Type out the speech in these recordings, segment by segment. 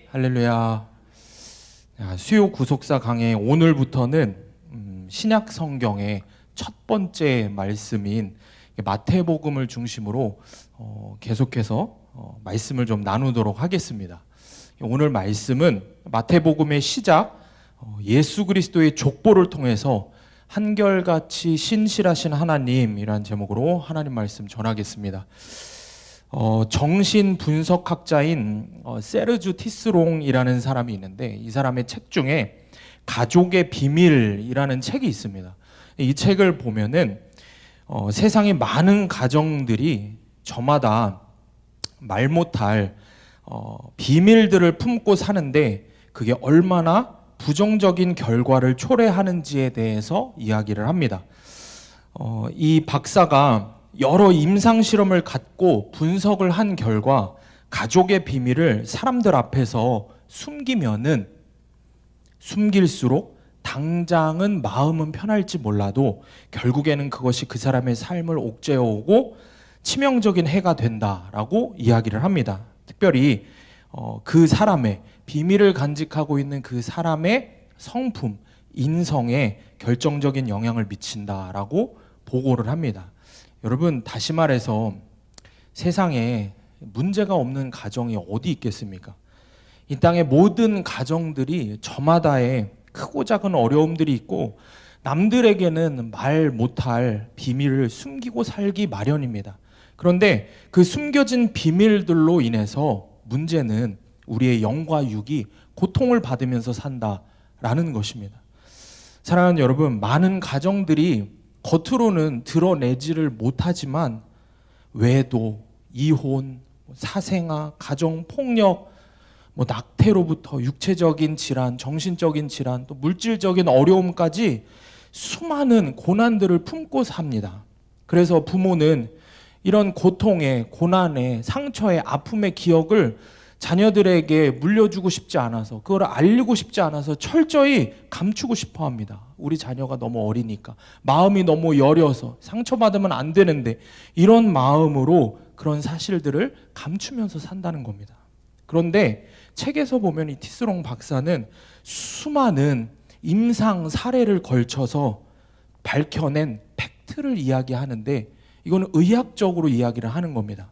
할렐루야. 수요 구속사 강의 오늘부터는 신약 성경의 첫 번째 말씀인 마태복음을 중심으로 계속해서 말씀을 좀 나누도록 하겠습니다. 오늘 말씀은 마태복음의 시작, 예수 그리스도의 족보를 통해서 한결같이 신실하신 하나님이라는 제목으로 하나님 말씀 전하겠습니다. 정신 분석학자인 세르주 티스롱이라는 사람이 있는데, 이 사람의 책 중에 가족의 비밀이라는 책이 있습니다. 이 책을 보면은 세상의 많은 가정들이 저마다 말 못할 비밀들을 품고 사는데 그게 얼마나 부정적인 결과를 초래하는지에 대해서 이야기를 합니다. 이 박사가 여러 임상 실험을 갖고 분석을 한 결과 가족의 비밀을 사람들 앞에서 숨기면은 숨길수록 당장은 마음은 편할지 몰라도 결국에는 그것이 그 사람의 삶을 옥죄어 오고 치명적인 해가 된다라고 이야기를 합니다. 특별히 그 사람의 비밀을 간직하고 있는 그 사람의 성품, 인성에 결정적인 영향을 미친다라고 보고를 합니다. 여러분, 다시 말해서 세상에 문제가 없는 가정이 어디 있겠습니까? 이 땅의 모든 가정들이 저마다의 크고 작은 어려움들이 있고 남들에게는 말 못할 비밀을 숨기고 살기 마련입니다. 그런데 그 숨겨진 비밀들로 인해서 문제는 우리의 영과 육이 고통을 받으면서 산다라는 것입니다. 사랑하는 여러분, 많은 가정들이 겉으로는 드러내지를 못하지만 외도, 이혼, 사생아, 가정폭력, 낙태로부터 육체적인 질환, 정신적인 질환, 또 물질적인 어려움까지 수많은 고난들을 품고 삽니다. 그래서 부모는 이런 고통의, 고난의, 상처의, 아픔의 기억을 자녀들에게 물려주고 싶지 않아서, 그걸 알리고 싶지 않아서 철저히 감추고 싶어 합니다. 우리 자녀가 너무 어리니까, 마음이 너무 여려서 상처받으면 안 되는데, 이런 마음으로 그런 사실들을 감추면서 산다는 겁니다. 그런데 책에서 보면 이 티스롱 박사는 수많은 임상 사례를 걸쳐서 밝혀낸 팩트를 이야기하는데, 이거는 의학적으로 이야기를 하는 겁니다.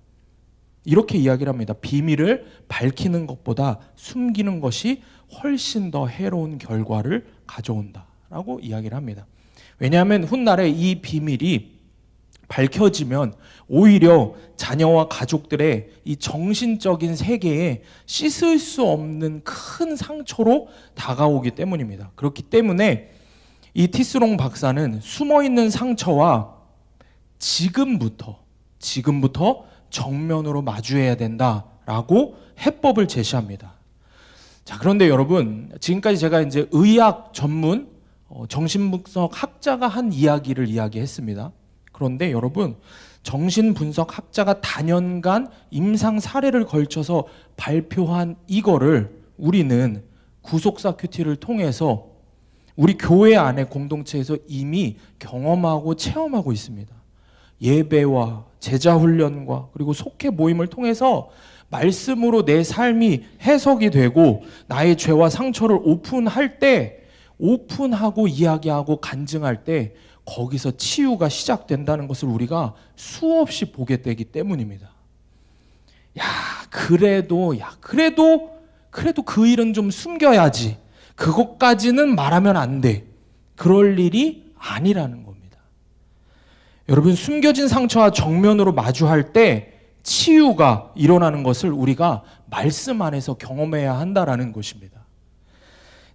이렇게 이야기를 합니다. 비밀을 밝히는 것보다 숨기는 것이 훨씬 더 해로운 결과를 가져온다라고 이야기를 합니다. 왜냐하면 훗날에 이 비밀이 밝혀지면 오히려 자녀와 가족들의 이 정신적인 세계에 씻을 수 없는 큰 상처로 다가오기 때문입니다. 그렇기 때문에 이 티스롱 박사는 숨어있는 상처와 지금부터 정면으로 마주해야 된다라고 해법을 제시합니다. 자, 그런데 여러분, 지금까지 제가 이제 의학 전문 정신분석 학자가 한 이야기를 이야기했습니다. 그런데 여러분, 정신분석 학자가 단연간 임상 사례를 걸쳐서 발표한 이거를 우리는 구속사 큐티를 통해서 우리 교회 안에 공동체에서 이미 경험하고 체험하고 있습니다. 예배와 제자훈련과 그리고 속회 모임을 통해서 말씀으로 내 삶이 해석이 되고 나의 죄와 상처를 오픈하고 이야기하고 간증할 때 거기서 치유가 시작된다는 것을 우리가 수없이 보게 되기 때문입니다. 그래도 그 일은 좀 숨겨야지. 그것까지는 말하면 안 돼. 그럴 일이 아니라는 겁니다. 여러분, 숨겨진 상처와 정면으로 마주할 때 치유가 일어나는 것을 우리가 말씀 안에서 경험해야 한다라는 것입니다.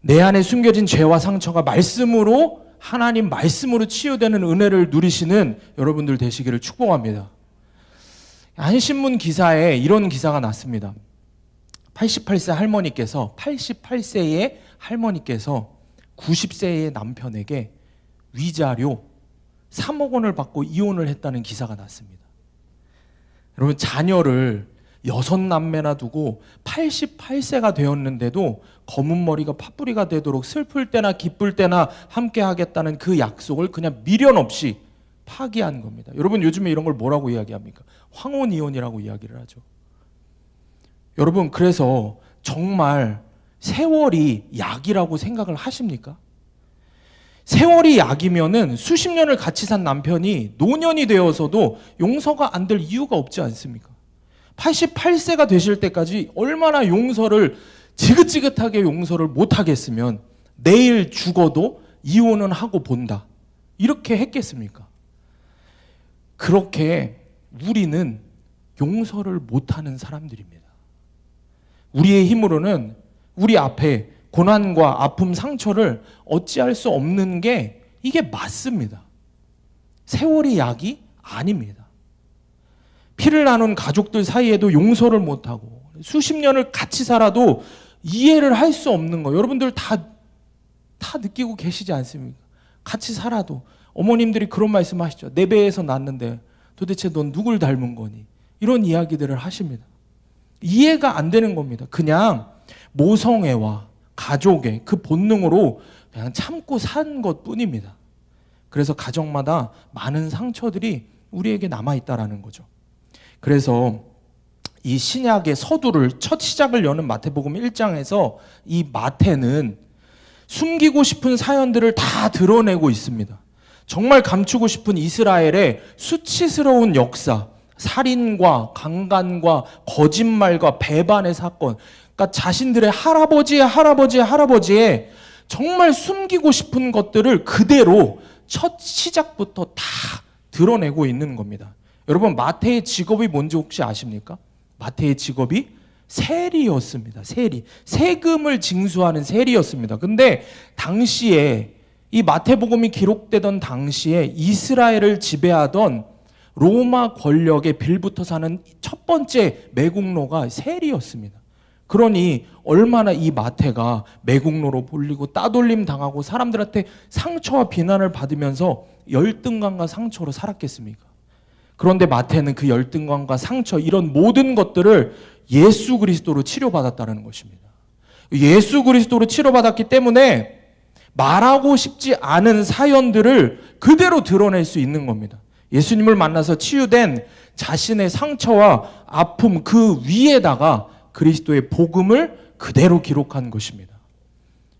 내 안에 숨겨진 죄와 상처가 하나님 말씀으로 치유되는 은혜를 누리시는 여러분들 되시기를 축복합니다. 한 신문 기사에 이런 기사가 났습니다. 88세의 할머니께서 90세의 남편에게 위자료 3억 원을 받고 이혼을 했다는 기사가 났습니다. 여러분, 자녀를 6남매나 두고 88세가 되었는데도 검은 머리가 팥뿌리가 되도록 슬플 때나 기쁠 때나 함께 하겠다는 그 약속을 그냥 미련 없이 파기한 겁니다. 여러분, 요즘에 이런 걸 뭐라고 이야기합니까? 황혼이혼이라고 이야기를 하죠. 여러분, 그래서 정말 세월이 약이라고 생각을 하십니까? 세월이 약이면은 수십 년을 같이 산 남편이 노년이 되어서도 용서가 안 될 이유가 없지 않습니까? 88세가 되실 때까지 얼마나 용서를 지긋지긋하게 용서를 못 하겠으면 내일 죽어도 이혼은 하고 본다. 이렇게 했겠습니까? 그렇게 우리는 용서를 못하는 사람들입니다. 우리의 힘으로는 우리 앞에 고난과 아픔, 상처를 어찌할 수 없는 게 이게 맞습니다. 세월이 약이 아닙니다. 피를 나눈 가족들 사이에도 용서를 못하고 수십 년을 같이 살아도 이해를 할 수 없는 거 여러분들 다 느끼고 계시지 않습니까? 같이 살아도 어머님들이 그런 말씀 하시죠. 내 배에서 낳았는데 도대체 넌 누굴 닮은 거니? 이런 이야기들을 하십니다. 이해가 안 되는 겁니다. 그냥 모성애와 가족의 그 본능으로 그냥 참고 산 것뿐입니다. 그래서 가정마다 많은 상처들이 우리에게 남아있다라는 거죠. 그래서 이 신약의 서두를 첫 시작을 여는 마태복음 1장에서 이 마태는 숨기고 싶은 사연들을 다 드러내고 있습니다. 정말 감추고 싶은 이스라엘의 수치스러운 역사, 살인과 강간과 거짓말과 배반의 사건, 그러니까 자신들의 할아버지의 정말 숨기고 싶은 것들을 그대로 첫 시작부터 다 드러내고 있는 겁니다. 여러분, 마태의 직업이 뭔지 혹시 아십니까? 마태의 직업이 세리였습니다. 세금을 징수하는 세리였습니다. 근데 당시에 이 마태복음이 기록되던 당시에 이스라엘을 지배하던 로마 권력의 빌부터 사는 첫 번째 매국노가 세리였습니다. 그러니 얼마나 이 마태가 매국노로 불리고 따돌림 당하고 사람들한테 상처와 비난을 받으면서 열등감과 상처로 살았겠습니까? 그런데 마태는 그 열등감과 상처 이런 모든 것들을 예수 그리스도로 치료받았다는 것입니다. 예수 그리스도로 치료받았기 때문에 말하고 싶지 않은 사연들을 그대로 드러낼 수 있는 겁니다. 예수님을 만나서 치유된 자신의 상처와 아픔 그 위에다가 그리스도의 복음을 그대로 기록한 것입니다.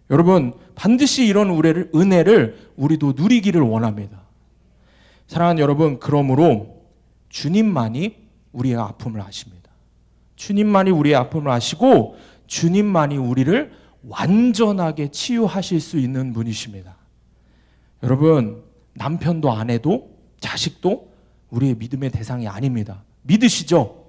여러분, 반드시 이런 은혜를 우리도 누리기를 원합니다. 사랑하는 여러분, 그러므로 주님만이 우리의 아픔을 아십니다. 주님만이 우리의 아픔을 아시고 주님만이 우리를 완전하게 치유하실 수 있는 분이십니다. 여러분, 남편도 아내도 자식도 우리의 믿음의 대상이 아닙니다. 믿으시죠?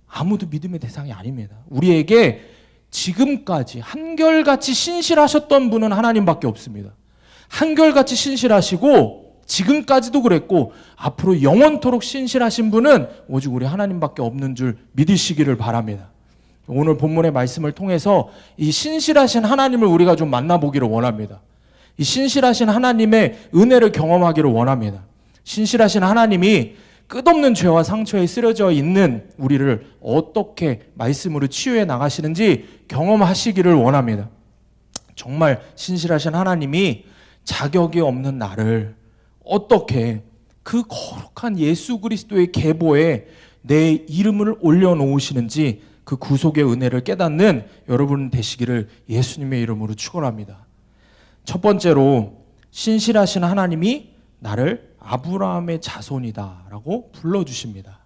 아무도 믿음의 대상이 아닙니다. 우리에게 지금까지 한결같이 신실하셨던 분은 하나님밖에 없습니다. 한결같이 신실하시고 지금까지도 그랬고 앞으로 영원토록 신실하신 분은 오직 우리 하나님밖에 없는 줄 믿으시기를 바랍니다. 오늘 본문의 말씀을 통해서 이 신실하신 하나님을 우리가 좀 만나보기를 원합니다. 이 신실하신 하나님의 은혜를 경험하기를 원합니다. 신실하신 하나님이 끝없는 죄와 상처에 쓰러져 있는 우리를 어떻게 말씀으로 치유해 나가시는지 경험하시기를 원합니다. 정말 신실하신 하나님이 자격이 없는 나를 어떻게 그 거룩한 예수 그리스도의 계보에 내 이름을 올려놓으시는지 그 구속의 은혜를 깨닫는 여러분 되시기를 예수님의 이름으로 축원합니다. 첫 번째로 신실하신 하나님이 나를 아브라함의 자손이다라고 불러주십니다.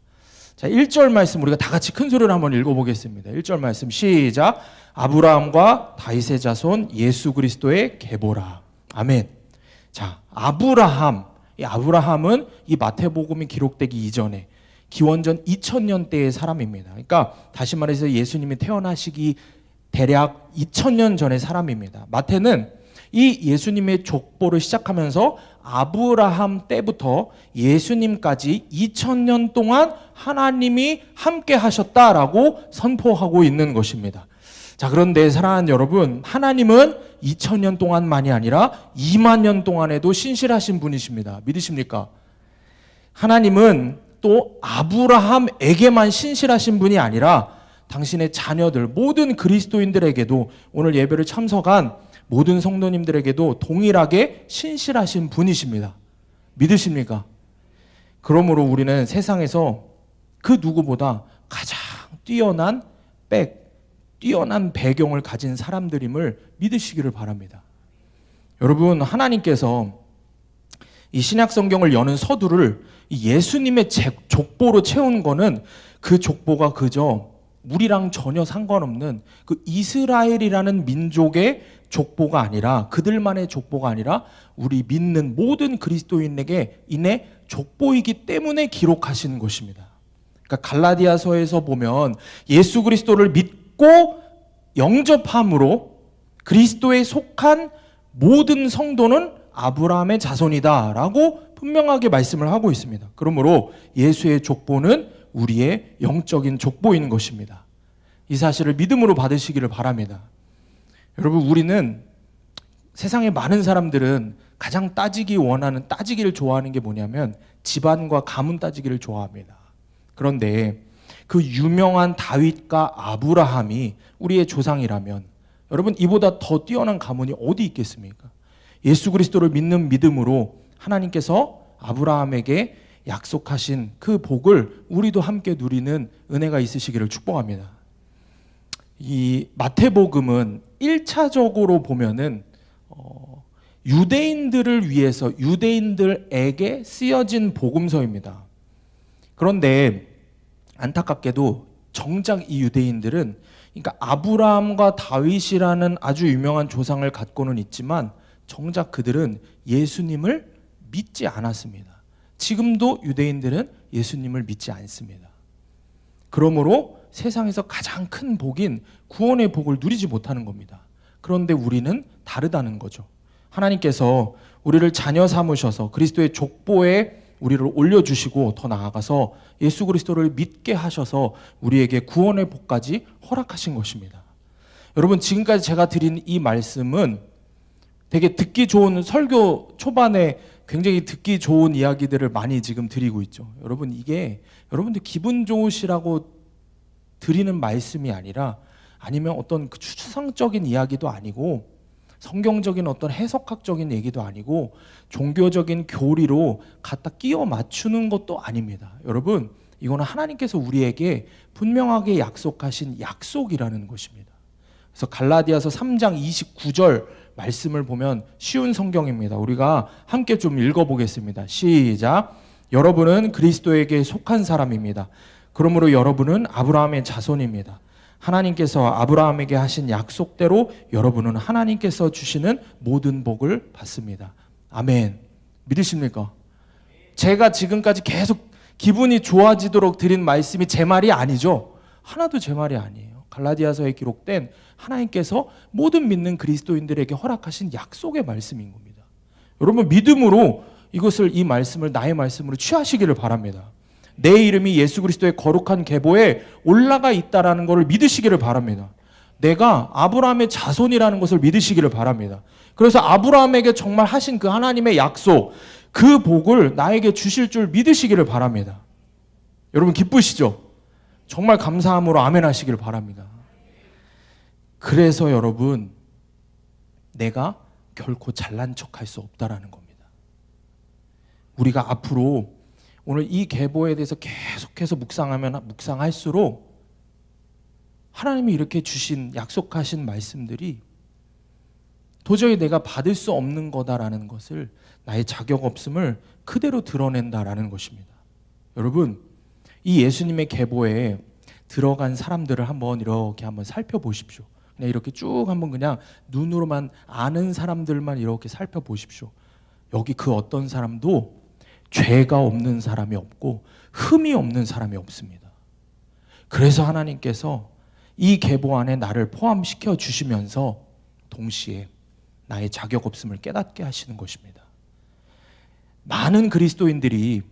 자, 1절 말씀 우리가 다 같이 큰 소리로 한번 읽어보겠습니다. 1절 말씀 시작. 아브라함과 다윗의 자손 예수 그리스도의 계보라. 아멘. 자, 이 아브라함은 이 마태복음이 기록되기 이전에 기원전 2000년대의 사람입니다. 그러니까 다시 말해서 예수님이 태어나시기 대략 2000년 전의 사람입니다. 마태는 이 예수님의 족보를 시작하면서 아브라함 때부터 예수님까지 2000년 동안 하나님이 함께 하셨다라고 선포하고 있는 것입니다. 자, 그런데 사랑하는 여러분, 하나님은 2000년 동안만이 아니라 2만 년 동안에도 신실하신 분이십니다. 믿으십니까? 하나님은 또 아브라함에게만 신실하신 분이 아니라 당신의 자녀들, 모든 그리스도인들에게도 오늘 예배를 참석한 모든 성도님들에게도 동일하게 신실하신 분이십니다. 믿으십니까? 그러므로 우리는 세상에서 그 누구보다 가장 뛰어난 뛰어난 배경을 가진 사람들임을 믿으시기를 바랍니다. 여러분, 하나님께서 이 신약 성경을 여는 서두를 예수님의 족보로 채운 거는 그 족보가 그저 우리랑 전혀 상관없는 그 이스라엘이라는 민족의 족보가 아니라, 그들만의 족보가 아니라 우리 믿는 모든 그리스도인에게 인해 족보이기 때문에 기록하신 것입니다. 그러니까 갈라디아서에서 보면 예수 그리스도를 믿고 영접함으로 그리스도에 속한 모든 성도는 아브라함의 자손이다 라고 분명하게 말씀을 하고 있습니다. 그러므로 예수의 족보는 우리의 영적인 족보인 것입니다. 이 사실을 믿음으로 받으시기를 바랍니다. 여러분, 우리는 세상의 많은 사람들은 가장 따지기를 좋아하는 게 뭐냐면 집안과 가문 따지기를 좋아합니다. 그런데 그 유명한 다윗과 아브라함이 우리의 조상이라면 여러분, 이보다 더 뛰어난 가문이 어디 있겠습니까? 예수 그리스도를 믿는 믿음으로 하나님께서 아브라함에게 약속하신 그 복을 우리도 함께 누리는 은혜가 있으시기를 축복합니다. 이 마태복음은 1차적으로 보면은 유대인들을 위해서 유대인들에게 쓰여진 복음서입니다. 그런데 안타깝게도 정작 이 유대인들은, 그러니까 아브라함과 다윗이라는 아주 유명한 조상을 갖고는 있지만 정작 그들은 예수님을 믿지 않았습니다. 지금도 유대인들은 예수님을 믿지 않습니다. 그러므로 세상에서 가장 큰 복인 구원의 복을 누리지 못하는 겁니다. 그런데 우리는 다르다는 거죠. 하나님께서 우리를 자녀 삼으셔서 그리스도의 족보에 우리를 올려주시고, 더 나아가서 예수 그리스도를 믿게 하셔서 우리에게 구원의 복까지 허락하신 것입니다. 여러분, 지금까지 제가 드린 이 말씀은 되게 듣기 좋은, 설교 초반에 굉장히 듣기 좋은 이야기들을 많이 지금 드리고 있죠. 여러분, 이게 여러분들 기분 좋으시라고 드리는 말씀이 아니라, 아니면 어떤 그 추상적인 이야기도 아니고, 성경적인 어떤 해석학적인 얘기도 아니고, 종교적인 교리로 갖다 끼워 맞추는 것도 아닙니다. 여러분, 이거는 하나님께서 우리에게 분명하게 약속하신 약속이라는 것입니다. 그래서 갈라디아서 3장 29절 말씀을 보면 쉬운 성경입니다. 우리가 함께 좀 읽어보겠습니다. 시작. 여러분은 그리스도에게 속한 사람입니다. 그러므로 여러분은 아브라함의 자손입니다. 하나님께서 아브라함에게 하신 약속대로 여러분은 하나님께서 주시는 모든 복을 받습니다. 아멘. 믿으십니까? 제가 지금까지 계속 기분이 좋아지도록 드린 말씀이 제 말이 아니죠. 하나도 제 말이 아니에요. 갈라디아서에 기록된 하나님께서 모든 믿는 그리스도인들에게 허락하신 약속의 말씀인 겁니다. 여러분, 믿음으로 이 말씀을 나의 말씀으로 취하시기를 바랍니다. 내 이름이 예수 그리스도의 거룩한 계보에 올라가 있다라는 것을 믿으시기를 바랍니다. 내가 아브라함의 자손이라는 것을 믿으시기를 바랍니다. 그래서 아브라함에게 정말 하신 그 하나님의 약속, 그 복을 나에게 주실 줄 믿으시기를 바랍니다. 여러분, 기쁘시죠? 정말 감사함으로 아멘 하시기를 바랍니다. 그래서 여러분, 내가 결코 잘난 척할 수 없다라는 겁니다. 우리가 앞으로 오늘 이 계보에 대해서 계속해서 묵상할수록 하나님이 이렇게 주신, 약속하신 말씀들이 도저히 내가 받을 수 없는 거다라는 것을, 나의 자격 없음을 그대로 드러낸다라는 것입니다. 여러분, 이 예수님의 계보에 들어간 사람들을 이렇게 한번 살펴보십시오. 그냥 이렇게 쭉 한번 그냥 눈으로만 아는 사람들만 이렇게 살펴보십시오. 여기 그 어떤 사람도 죄가 없는 사람이 없고 흠이 없는 사람이 없습니다. 그래서 하나님께서 이 계보 안에 나를 포함시켜 주시면서 동시에 나의 자격 없음을 깨닫게 하시는 것입니다. 많은 그리스도인들이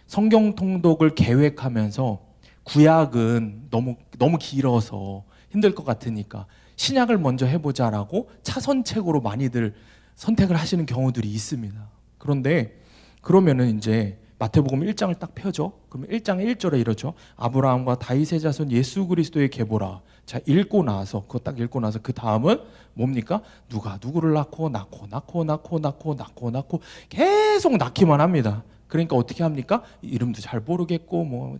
성경 통독을 계획하면서 구약은 너무 길어서 힘들 것 같으니까 신약을 먼저 해보자라고 차선책으로 많이들 선택을 하시는 경우들이 있습니다. 그런데 그러면은 이제 마태복음 1장을 딱 펴죠. 그러면 1장 1절에 이러죠. 아브라함과 다윗의 자손 예수 그리스도의 계보라. 자, 읽고 나서 그 다음은 뭡니까? 누가 누구를 낳고 계속 낳기만 합니다. 그러니까 어떻게 합니까? 이름도 잘 모르겠고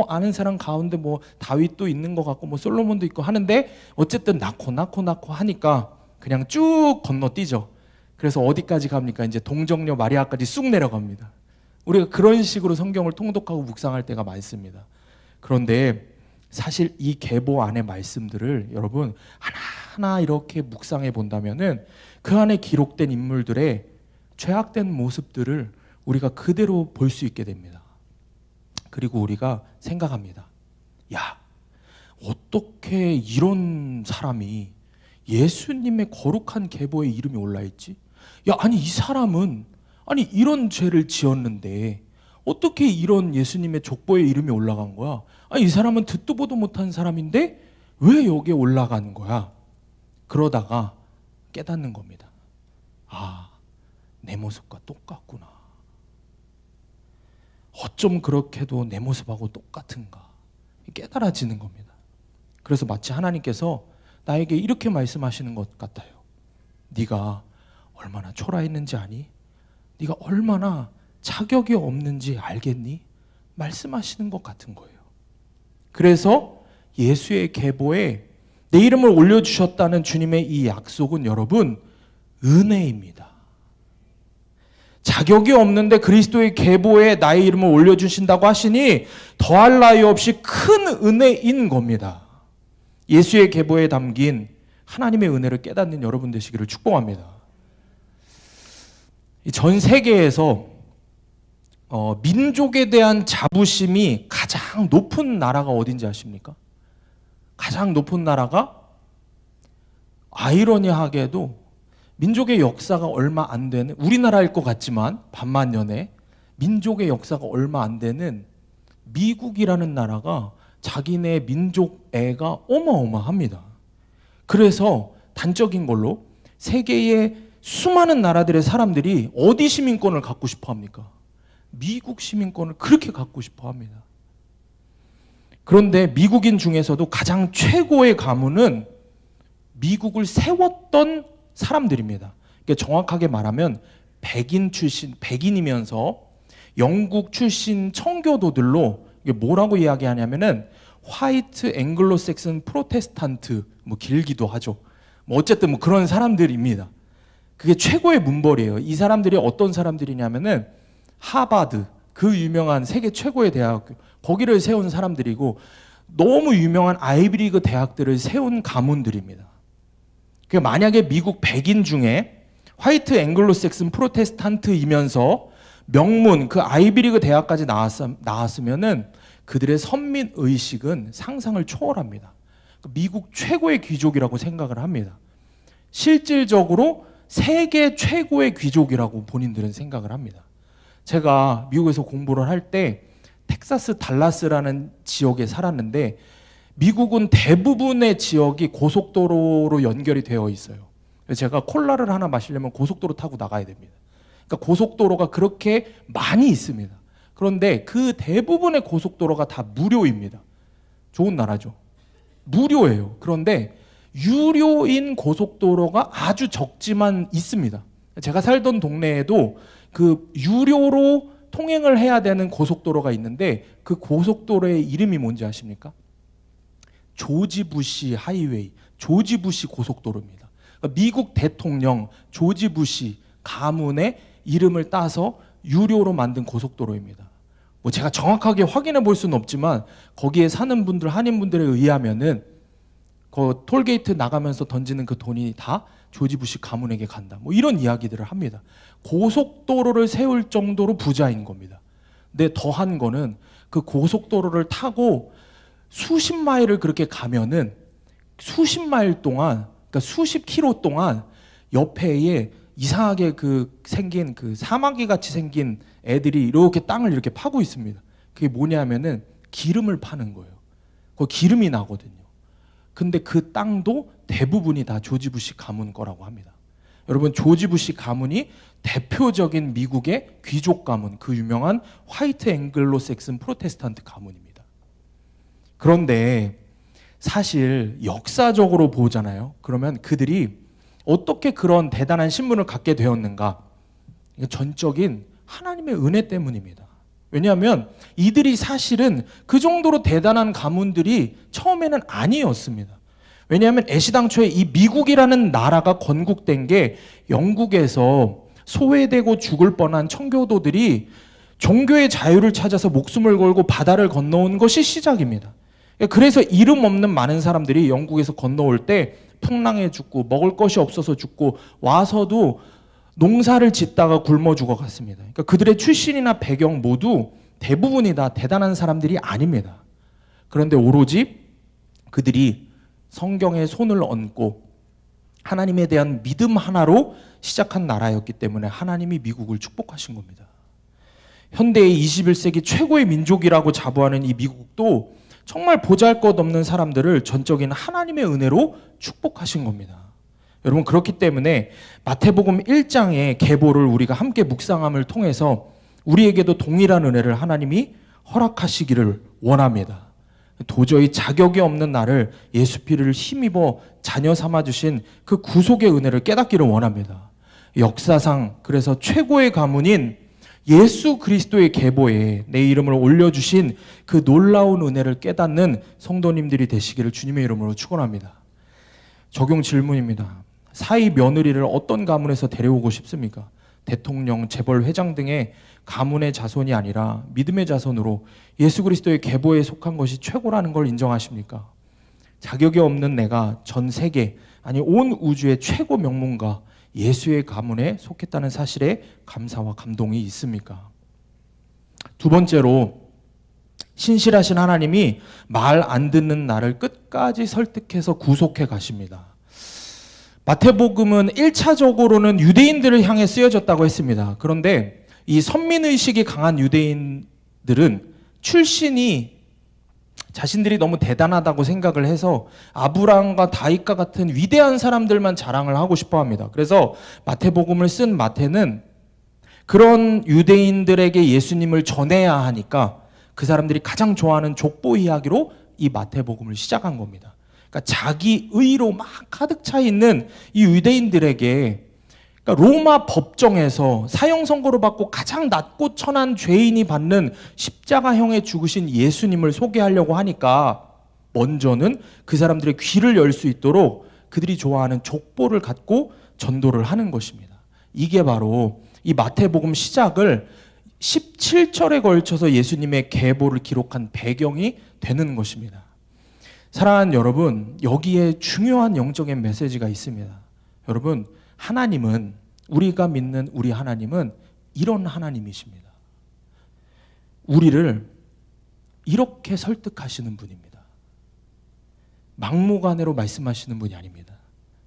아는 사람 가운데 다윗도 있는 것 같고 솔로몬도 있고 하는데 어쨌든 낳고 하니까 그냥 쭉 건너뛰죠. 그래서 어디까지 갑니까? 이제 동정녀 마리아까지 쑥 내려갑니다. 우리가 그런 식으로 성경을 통독하고 묵상할 때가 많습니다. 그런데 사실 이 계보 안의 말씀들을 여러분 하나하나 이렇게 묵상해 본다면은 그 안에 기록된 인물들의 죄악된 모습들을 우리가 그대로 볼 수 있게 됩니다. 그리고 우리가 생각합니다. 야, 어떻게 이런 사람이 예수님의 거룩한 계보에 이름이 올라있지? 야, 아니 이 사람은 이런 죄를 지었는데 어떻게 이런 예수님의 족보에 이름이 올라간 거야? 아니 이 사람은 듣도 보도 못한 사람인데 왜 여기에 올라간 거야? 그러다가 깨닫는 겁니다. 아, 내 모습과 똑같구나. 어쩜 그렇게도 내 모습하고 똑같은가? 깨달아지는 겁니다. 그래서 마치 하나님께서 나에게 이렇게 말씀하시는 것 같아요. 네가 얼마나 초라했는지 아니? 네가 얼마나 자격이 없는지 알겠니? 말씀하시는 것 같은 거예요. 그래서 예수의 계보에 내 이름을 올려주셨다는 주님의 이 약속은 여러분 은혜입니다. 자격이 없는데 그리스도의 계보에 나의 이름을 올려주신다고 하시니 더할 나위 없이 큰 은혜인 겁니다. 예수의 계보에 담긴 하나님의 은혜를 깨닫는 여러분 되시기를 축복합니다. 전 세계에서 민족에 대한 자부심이 가장 높은 나라가 어딘지 아십니까? 가장 높은 나라가 아이러니하게도 민족의 역사가 얼마 안 되는, 우리나라일 것 같지만 반만년에 민족의 역사가 얼마 안 되는 미국이라는 나라가 자기네 민족애가 어마어마합니다. 그래서 단적인 걸로 세계의 수많은 나라들의 사람들이 어디 시민권을 갖고 싶어 합니까? 미국 시민권을 그렇게 갖고 싶어 합니다. 그런데 미국인 중에서도 가장 최고의 가문은 미국을 세웠던 사람들입니다. 그러니까 정확하게 말하면 백인이면서 영국 출신 청교도들로 이게 뭐라고 이야기하냐면은 화이트 앵글로색슨 프로테스탄트 길기도 하죠. 어쨌든 그런 사람들입니다. 그게 최고의 문벌이에요. 이 사람들이 어떤 사람들이냐면은 하버드, 그 유명한 세계 최고의 대학교, 거기를 세운 사람들이고 너무 유명한 아이비리그 대학들을 세운 가문들입니다. 그러니까 만약에 미국 백인 중에 화이트 앵글로색슨 프로테스탄트이면서 명문 그 아이비리그 대학까지 나왔으면은 그들의 선민 의식은 상상을 초월합니다. 미국 최고의 귀족이라고 생각을 합니다. 실질적으로 세계 최고의 귀족이라고 본인들은 생각을 합니다. 제가 미국에서 공부를 할 때 텍사스 달라스라는 지역에 살았는데 미국은 대부분의 지역이 고속도로로 연결이 되어 있어요. 그래서 제가 콜라를 하나 마시려면 고속도로 타고 나가야 됩니다. 그러니까 고속도로가 그렇게 많이 있습니다. 그런데 그 대부분의 고속도로가 다 무료입니다. 좋은 나라죠. 무료예요. 그런데 유료인 고속도로가 아주 적지만 있습니다. 제가 살던 동네에도 그 유료로 통행을 해야 되는 고속도로가 있는데 그 고속도로의 이름이 뭔지 아십니까? 조지 부시 하이웨이, 조지 부시 고속도로입니다. 그러니까 미국 대통령 조지 부시 가문의 이름을 따서 유료로 만든 고속도로입니다. 제가 정확하게 확인해 볼 수는 없지만 거기에 사는 분들, 한인분들에 의하면은 그 톨게이트 나가면서 던지는 그 돈이 다 조지 부시 가문에게 간다. 이런 이야기들을 합니다. 고속도로를 세울 정도로 부자인 겁니다. 근데 더한 거는 그 고속도로를 타고 수십 마일을 그렇게 가면은 수십 마일 동안, 그러니까 수십 킬로 동안 옆에 이상하게 생긴 사마귀 같이 생긴 애들이 이렇게 땅을 이렇게 파고 있습니다. 그게 뭐냐면은 기름을 파는 거예요. 거기 기름이 나거든요. 근데 그 땅도 대부분이 다 조지 부시 가문 거라고 합니다. 여러분, 조지 부시 가문이 대표적인 미국의 귀족 가문, 그 유명한 화이트 앵글로색슨 프로테스탄트 가문입니다. 그런데 사실 역사적으로 보잖아요. 그러면 그들이 어떻게 그런 대단한 신분을 갖게 되었는가? 전적인 하나님의 은혜 때문입니다. 왜냐하면 이들이 사실은 그 정도로 대단한 가문들이 처음에는 아니었습니다. 왜냐하면 애시당초에 이 미국이라는 나라가 건국된 게 영국에서 소외되고 죽을 뻔한 청교도들이 종교의 자유를 찾아서 목숨을 걸고 바다를 건너온 것이 시작입니다. 그래서 이름 없는 많은 사람들이 영국에서 건너올 때 풍랑에 죽고 먹을 것이 없어서 죽고 와서도 농사를 짓다가 굶어 죽어갔습니다. 그러니까 그들의 출신이나 배경 모두 대부분이 다 대단한 사람들이 아닙니다. 그런데 오로지 그들이 성경에 손을 얹고 하나님에 대한 믿음 하나로 시작한 나라였기 때문에 하나님이 미국을 축복하신 겁니다. 현대의 21세기 최고의 민족이라고 자부하는 이 미국도 정말 보잘것없는 사람들을 전적인 하나님의 은혜로 축복하신 겁니다. 여러분, 그렇기 때문에 마태복음 1장의 계보를 우리가 함께 묵상함을 통해서 우리에게도 동일한 은혜를 하나님이 허락하시기를 원합니다. 도저히 자격이 없는 나를 예수 피를 힘입어 자녀 삼아주신 그 구속의 은혜를 깨닫기를 원합니다. 역사상 그래서 최고의 가문인 예수 그리스도의 계보에 내 이름을 올려주신 그 놀라운 은혜를 깨닫는 성도님들이 되시기를 주님의 이름으로 축원합니다. 적용 질문입니다. 사위 며느리를 어떤 가문에서 데려오고 싶습니까? 대통령, 재벌, 회장 등의 가문의 자손이 아니라 믿음의 자손으로 예수 그리스도의 계보에 속한 것이 최고라는 걸 인정하십니까? 자격이 없는 내가 전 세계, 아니 온 우주의 최고 명문가 예수의 가문에 속했다는 사실에 감사와 감동이 있습니까? 두 번째로, 신실하신 하나님이 말 안 듣는 나를 끝까지 설득해서 구속해 가십니다. 마태복음은 1차적으로는 유대인들을 향해 쓰여졌다고 했습니다. 그런데 이 선민의식이 강한 유대인들은 출신이 자신들이 너무 대단하다고 생각을 해서 아브라함과 다윗과 같은 위대한 사람들만 자랑을 하고 싶어 합니다. 그래서 마태복음을 쓴 마태는 그런 유대인들에게 예수님을 전해야 하니까 그 사람들이 가장 좋아하는 족보 이야기로 이 마태복음을 시작한 겁니다. 그러니까 자기 의로 막 가득 차 있는 이 유대인들에게, 그러니까 로마 법정에서 사형 선고를 받고 가장 낮고 천한 죄인이 받는 십자가형에 죽으신 예수님을 소개하려고 하니까 먼저는 그 사람들의 귀를 열 수 있도록 그들이 좋아하는 족보를 갖고 전도를 하는 것입니다. 이게 바로 이 마태복음 시작을 17절에 걸쳐서 예수님의 계보를 기록한 배경이 되는 것입니다. 사랑하는 여러분, 여기에 중요한 영적인 메시지가 있습니다. 여러분, 하나님은, 우리가 믿는 우리 하나님은 이런 하나님이십니다. 우리를 이렇게 설득하시는 분입니다. 막무가내로 말씀하시는 분이 아닙니다.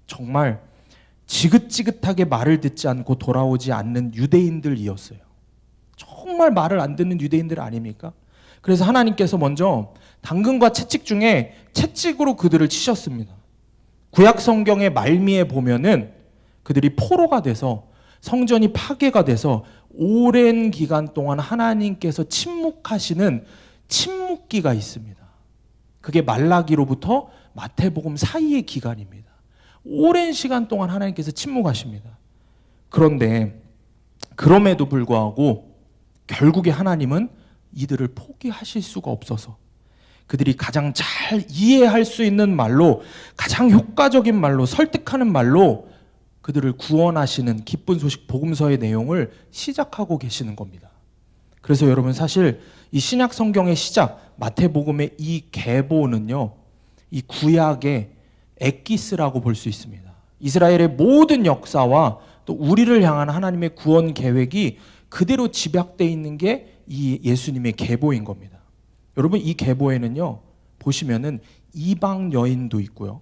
정말 지긋지긋하게 말을 듣지 않고 돌아오지 않는 유대인들이었어요. 정말 말을 안 듣는 유대인들 아닙니까? 그래서 하나님께서 먼저 당근과 채찍 중에 채찍으로 그들을 치셨습니다. 구약 성경의 말미에 보면은 그들이 포로가 돼서 성전이 파괴가 돼서 오랜 기간 동안 하나님께서 침묵하시는 침묵기가 있습니다. 그게 말라기로부터 마태복음 사이의 기간입니다. 오랜 시간 동안 하나님께서 침묵하십니다. 그런데 그럼에도 불구하고 결국에 하나님은 이들을 포기하실 수가 없어서 그들이 가장 잘 이해할 수 있는 말로, 가장 효과적인 말로, 설득하는 말로 그들을 구원하시는 기쁜 소식 복음서의 내용을 시작하고 계시는 겁니다. 그래서 여러분, 사실 이 신약 성경의 시작, 마태복음의 이 계보는요, 이 구약의 엑기스라고 볼 수 있습니다. 이스라엘의 모든 역사와 또 우리를 향한 하나님의 구원 계획이 그대로 집약되어 있는 게 이 예수님의 계보인 겁니다. 여러분, 이 계보에는요, 보시면은 이방 여인도 있고요,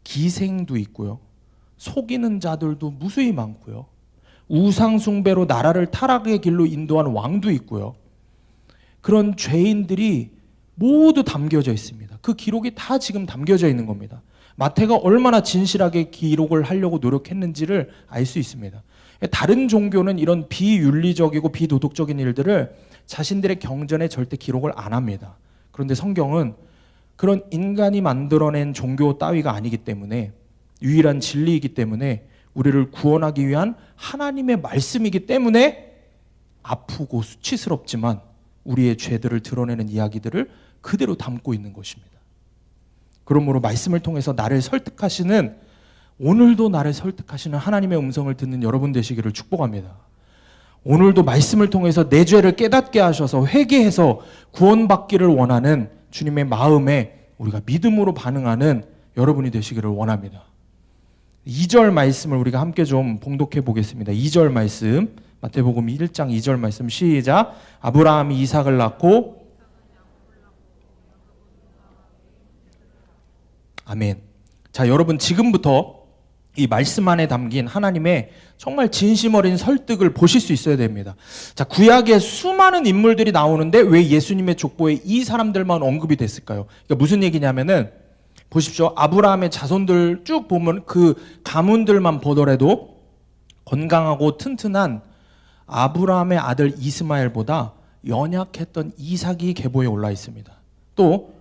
기생도 있고요, 속이는 자들도 무수히 많고요, 우상 숭배로 나라를 타락의 길로 인도한 왕도 있고요, 그런 죄인들이 모두 담겨져 있습니다. 그 기록이 다 지금 담겨져 있는 겁니다. 마태가 얼마나 진실하게 기록을 하려고 노력했는지를 알 수 있습니다. 다른 종교는 이런 비윤리적이고 비도덕적인 일들을 자신들의 경전에 절대 기록을 안 합니다. 그런데 성경은 그런 인간이 만들어낸 종교 따위가 아니기 때문에, 유일한 진리이기 때문에, 우리를 구원하기 위한 하나님의 말씀이기 때문에 아프고 수치스럽지만 우리의 죄들을 드러내는 이야기들을 그대로 담고 있는 것입니다. 그러므로 말씀을 통해서 나를 설득하시는, 오늘도 나를 설득하시는 하나님의 음성을 듣는 여러분 되시기를 축복합니다. 오늘도 말씀을 통해서 내 죄를 깨닫게 하셔서 회개해서 구원받기를 원하는 주님의 마음에 우리가 믿음으로 반응하는 여러분이 되시기를 원합니다. 2절 말씀을 우리가 함께 좀 봉독해 보겠습니다. 2절 말씀, 마태복음 1장 2절 말씀 시작. 아브라함이 이삭을 낳고, 아멘. 자, 여러분 지금부터 이 말씀 안에 담긴 하나님의 정말 진심 어린 설득을 보실 수 있어야 됩니다. 자, 구약에 수많은 인물들이 나오는데 왜 예수님의 족보에 이 사람들만 언급이 됐을까요? 그러니까 무슨 얘기냐면은 보십시오. 아브라함의 자손들 쭉 보면 그 가문들만 보더라도 건강하고 튼튼한 아브라함의 아들 이스마엘보다 연약했던 이삭이 계보에 올라 있습니다. 또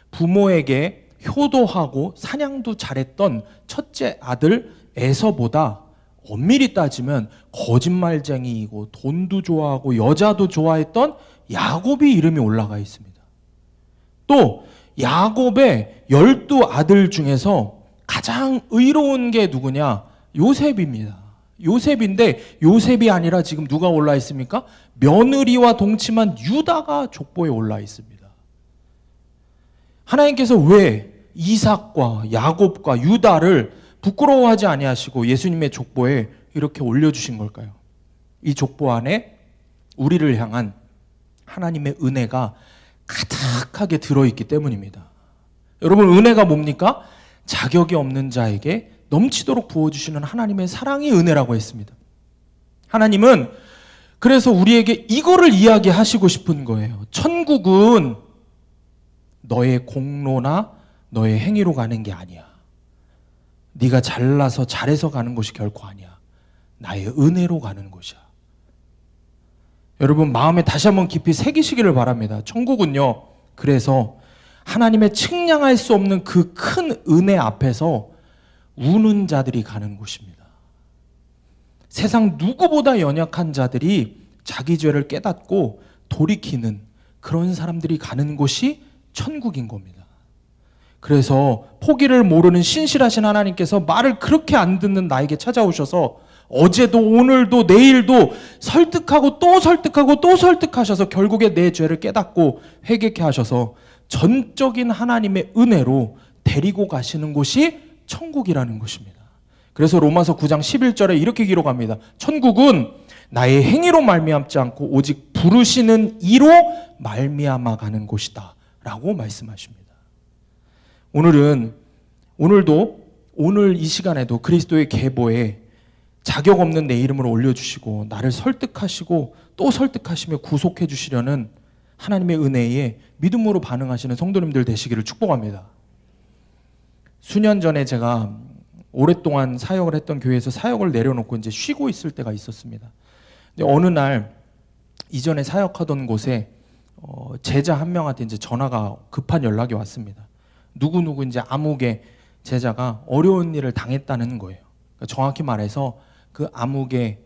부모에게 효도하고 사냥도 잘했던 첫째 아들 에서보다 엄밀히 따지면 거짓말쟁이이고 돈도 좋아하고 여자도 좋아했던 야곱이 이름이 올라가 있습니다. 또 야곱의 12아들 중에서 가장 의로운 게 누구냐? 요셉입니다. 요셉인데 요셉이 아니라 지금 누가 올라 있습니까? 며느리와 동침한 유다가 족보에 올라 있습니다. 하나님께서 왜 이삭과 야곱과 유다를 부끄러워하지 아니하시고 예수님의 족보에 이렇게 올려주신 걸까요? 이 족보 안에 우리를 향한 하나님의 은혜가 가득하게 들어있기 때문입니다. 여러분, 은혜가 뭡니까? 자격이 없는 자에게 넘치도록 부어주시는 하나님의 사랑이 은혜라고 했습니다. 하나님은 그래서 우리에게 이거를 이야기하시고 싶은 거예요. 천국은 너의 공로나 너의 행위로 가는 게 아니야. 네가 잘나서 잘해서 가는 것이 결코 아니야. 나의 은혜로 가는 것이야. 여러분, 마음에 다시 한번 깊이 새기시기를 바랍니다. 천국은요, 그래서 하나님의 측량할 수 없는 그 큰 은혜 앞에서 우는 자들이 가는 곳입니다. 세상 누구보다 연약한 자들이 자기 죄를 깨닫고 돌이키는 그런 사람들이 가는 곳이 천국인 겁니다. 그래서 포기를 모르는 신실하신 하나님께서 말을 그렇게 안 듣는 나에게 찾아오셔서 어제도 오늘도 내일도 설득하고 또 설득하고 또 설득하셔서 결국에 내 죄를 깨닫고 회개케 하셔서 전적인 하나님의 은혜로 데리고 가시는 곳이 천국이라는 것입니다. 그래서 로마서 9장 11절에 이렇게 기록합니다. 천국은 나의 행위로 말미암지 않고 오직 부르시는 이로 말미암아 가는 곳이다 라고 말씀하십니다. 오늘 이 시간에도 그리스도의 계보에 자격 없는 내 이름을 올려주시고 나를 설득하시고 또 설득하시며 구속해 주시려는 하나님의 은혜에 믿음으로 반응하시는 성도님들 되시기를 축복합니다. 수년 전에 제가 오랫동안 사역을 했던 교회에서 사역을 내려놓고 이제 쉬고 있을 때가 있었습니다. 근데 어느 날 이전에 사역하던 곳에 제자 한 명한테 이제 전화가 급한 연락이 왔습니다. 누구 이제 암흑의 제자가 어려운 일을 당했다는 거예요. 그러니까 정확히 말해서 그 암흑의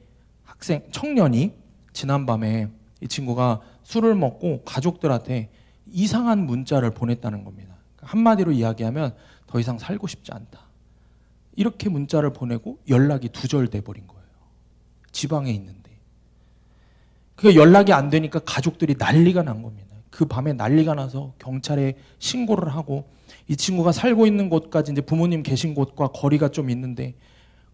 청년이 지난밤에 이 친구가 술을 먹고 가족들한테 이상한 문자를 보냈다는 겁니다. 한마디로 이야기하면 더 이상 살고 싶지 않다. 이렇게 문자를 보내고 연락이 두절돼 버린 거예요. 지방에 있는데. 그러니까 연락이 안 되니까 가족들이 난리가 난 겁니다. 그 밤에 난리가 나서 경찰에 신고를 하고 이 친구가 살고 있는 곳까지 이제 부모님 계신 곳과 거리가 좀 있는데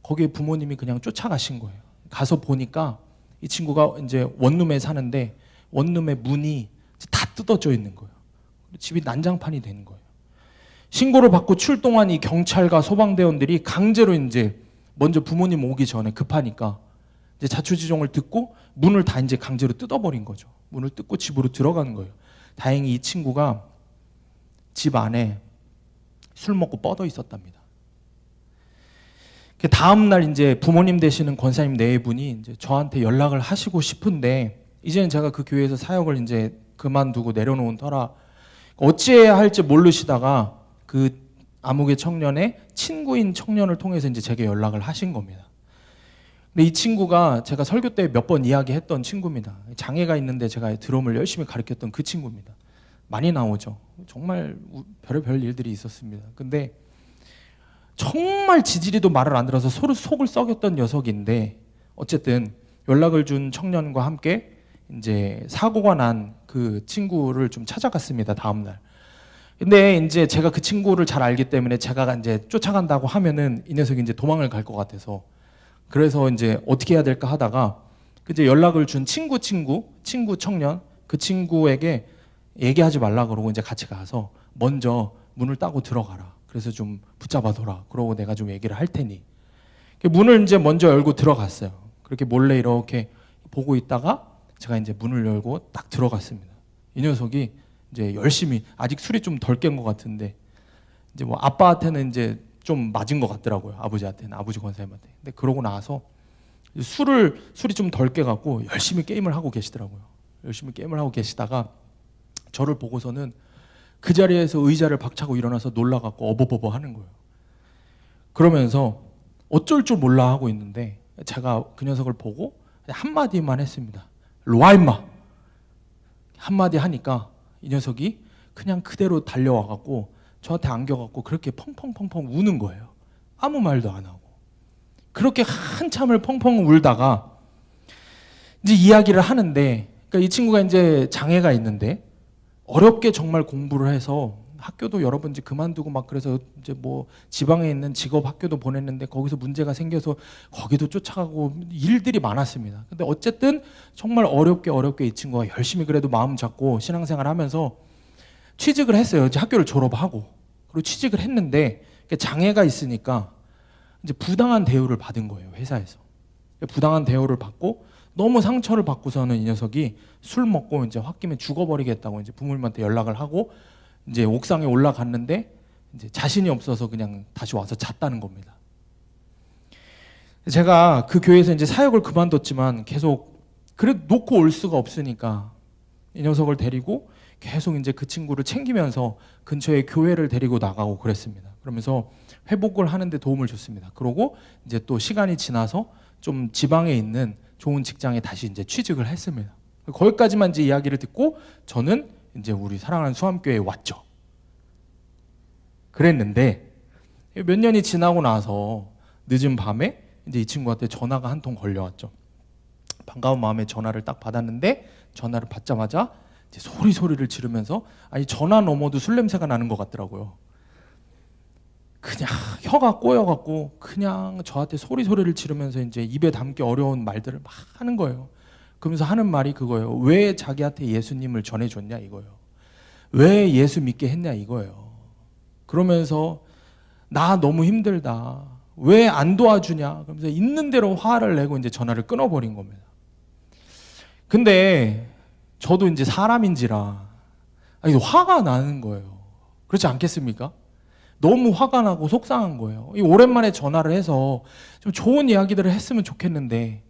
거기에 부모님이 그냥 쫓아가신 거예요. 가서 보니까 이 친구가 이제 원룸에 사는데 원룸의 문이 다 뜯어져 있는 거예요. 집이 난장판이 된 거예요. 신고를 받고 출동한 이 경찰과 소방대원들이 강제로 이제 먼저 부모님 오기 전에 급하니까 이제 자초지종을 듣고 문을 다 이제 강제로 뜯어버린 거죠. 문을 뜯고 집으로 들어가는 거예요. 다행히 이 친구가 집 안에 술 먹고 뻗어 있었답니다. 다음 날 이제 부모님 되시는 권사님 네 분이 이제 저한테 연락을 하시고 싶은데 이제는 제가 그 교회에서 사역을 이제 그만두고 내려놓은 터라 어찌해야 할지 모르시다가 그 암흑의 청년의 친구인 청년을 통해서 이제 제게 연락을 하신 겁니다. 근데 이 친구가 제가 설교 때 몇 번 이야기했던 친구입니다. 장애가 있는데 제가 드럼을 열심히 가르쳤던 그 친구입니다. 많이 나오죠. 정말 별의별 일들이 있었습니다. 근데 정말 지지리도 말을 안 들어서 서로 속을 썩였던 녀석인데, 어쨌든 연락을 준 청년과 함께 이제 사고가 난 그 친구를 좀 찾아갔습니다. 다음 날. 근데 이제 제가 그 친구를 잘 알기 때문에 제가 이제 쫓아간다고 하면은 이 녀석이 이제 도망을 갈 것 같아서, 그래서 이제 어떻게 해야 될까 하다가 이제 연락을 준 친구 청년, 그 친구에게 얘기하지 말라 그러고 이제 같이 가서 먼저 문을 따고 들어가라. 그래서 좀 붙잡아둬라. 그러고 내가 좀 얘기를 할 테니. 문을 이제 먼저 열고 들어갔어요. 그렇게 몰래 이렇게 보고 있다가 제가 이제 문을 열고 딱 들어갔습니다. 이 녀석이 이제 열심히, 아직 술이 좀 덜 깬 것 같은데, 이제 뭐 아빠한테는 이제 좀 맞은 것 같더라고요. 아버지한테는, 아버지 권사님한테. 근데 그러고 나서 술이 좀 덜 깨갖고 열심히 게임을 하고 계시더라고요. 열심히 게임을 하고 계시다가 저를 보고서는 그 자리에서 의자를 박차고 일어나서 놀라갖고 어버버버 하는 거예요. 그러면서 어쩔 줄 몰라 하고 있는데 제가 그 녀석을 보고 한마디만 했습니다. 와 임마! 한마디 하니까 이 녀석이 그냥 그대로 달려와갖고 저한테 안겨갖고 그렇게 펑펑펑펑 우는 거예요. 아무 말도 안 하고. 그렇게 한참을 펑펑 울다가 이제 이야기를 하는데, 그러니까 이 친구가 이제 장애가 있는데 어렵게 정말 공부를 해서 학교도 여러 번 이제 그만두고 막, 그래서 이제 뭐 지방에 있는 직업 학교도 보냈는데 거기서 문제가 생겨서 거기도 쫓아가고 일들이 많았습니다. 근데 어쨌든 정말 어렵게 이 친구가 열심히 그래도 마음 잡고 신앙생활 하면서 취직을 했어요. 이제 학교를 졸업하고. 그리고 취직을 했는데 장애가 있으니까 이제 부당한 대우를 받은 거예요, 회사에서. 부당한 대우를 받고 너무 상처를 받고서는 이 녀석이 술 먹고 이제 홧김에 죽어버리겠다고 이제 부모님한테 연락을 하고 이제 옥상에 올라갔는데 이제 자신이 없어서 그냥 다시 와서 잤다는 겁니다. 제가 그 교회에서 이제 사역을 그만뒀지만 계속 그래도 놓고 올 수가 없으니까 이 녀석을 데리고 계속 이제 그 친구를 챙기면서 근처에 교회를 데리고 나가고 그랬습니다. 그러면서 회복을 하는데 도움을 줬습니다. 그러고 이제 또 시간이 지나서 좀 지방에 있는 좋은 직장에 다시 이제 취직을 했습니다. 거기까지만 이제 이야기를 듣고 저는 이제 우리 사랑하는 수암교회에 왔죠. 그랬는데 몇 년이 지나고 나서 늦은 밤에 이제 이 친구한테 전화가 한 통 걸려왔죠. 반가운 마음에 전화를 딱 받았는데 전화를 받자마자 이제 소리를 지르면서, 아니 전화 넘어도 술 냄새가 나는 것 같더라고요. 그냥 혀가 꼬여갖고 그냥 저한테 소리를 지르면서 이제 입에 담기 어려운 말들을 막 하는 거예요. 그러면서 하는 말이 그거예요. 왜 자기한테 예수님을 전해줬냐 이거예요. 왜 예수 믿게 했냐 이거예요. 그러면서 나 너무 힘들다. 왜 안 도와주냐. 그러면서 있는 대로 화를 내고 이제 전화를 끊어버린 겁니다. 근데 저도 이제 사람인지라 화가 나는 거예요. 그렇지 않겠습니까? 너무 화가 나고 속상한 거예요. 오랜만에 전화를 해서 좀 좋은 이야기들을 했으면 좋겠는데,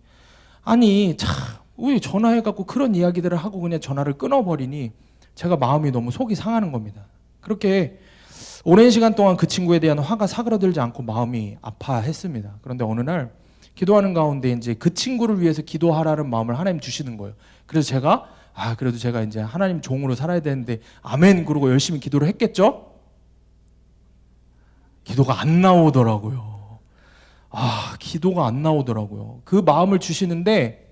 아니 참 왜 전화해갖고 그런 이야기들을 하고 그냥 전화를 끊어버리니 제가 마음이 너무 속이 상하는 겁니다. 그렇게 오랜 시간 동안 그 친구에 대한 화가 사그라들지 않고 마음이 아파했습니다. 그런데 어느 날 기도하는 가운데 이제 그 친구를 위해서 기도하라는 마음을 하나님 주시는 거예요. 그래서 제가 그래도 제가 이제 하나님 종으로 살아야 되는데 아멘 그러고 열심히 기도를 했겠죠? 기도가 안 나오더라고요. 기도가 안 나오더라고요. 그 마음을 주시는데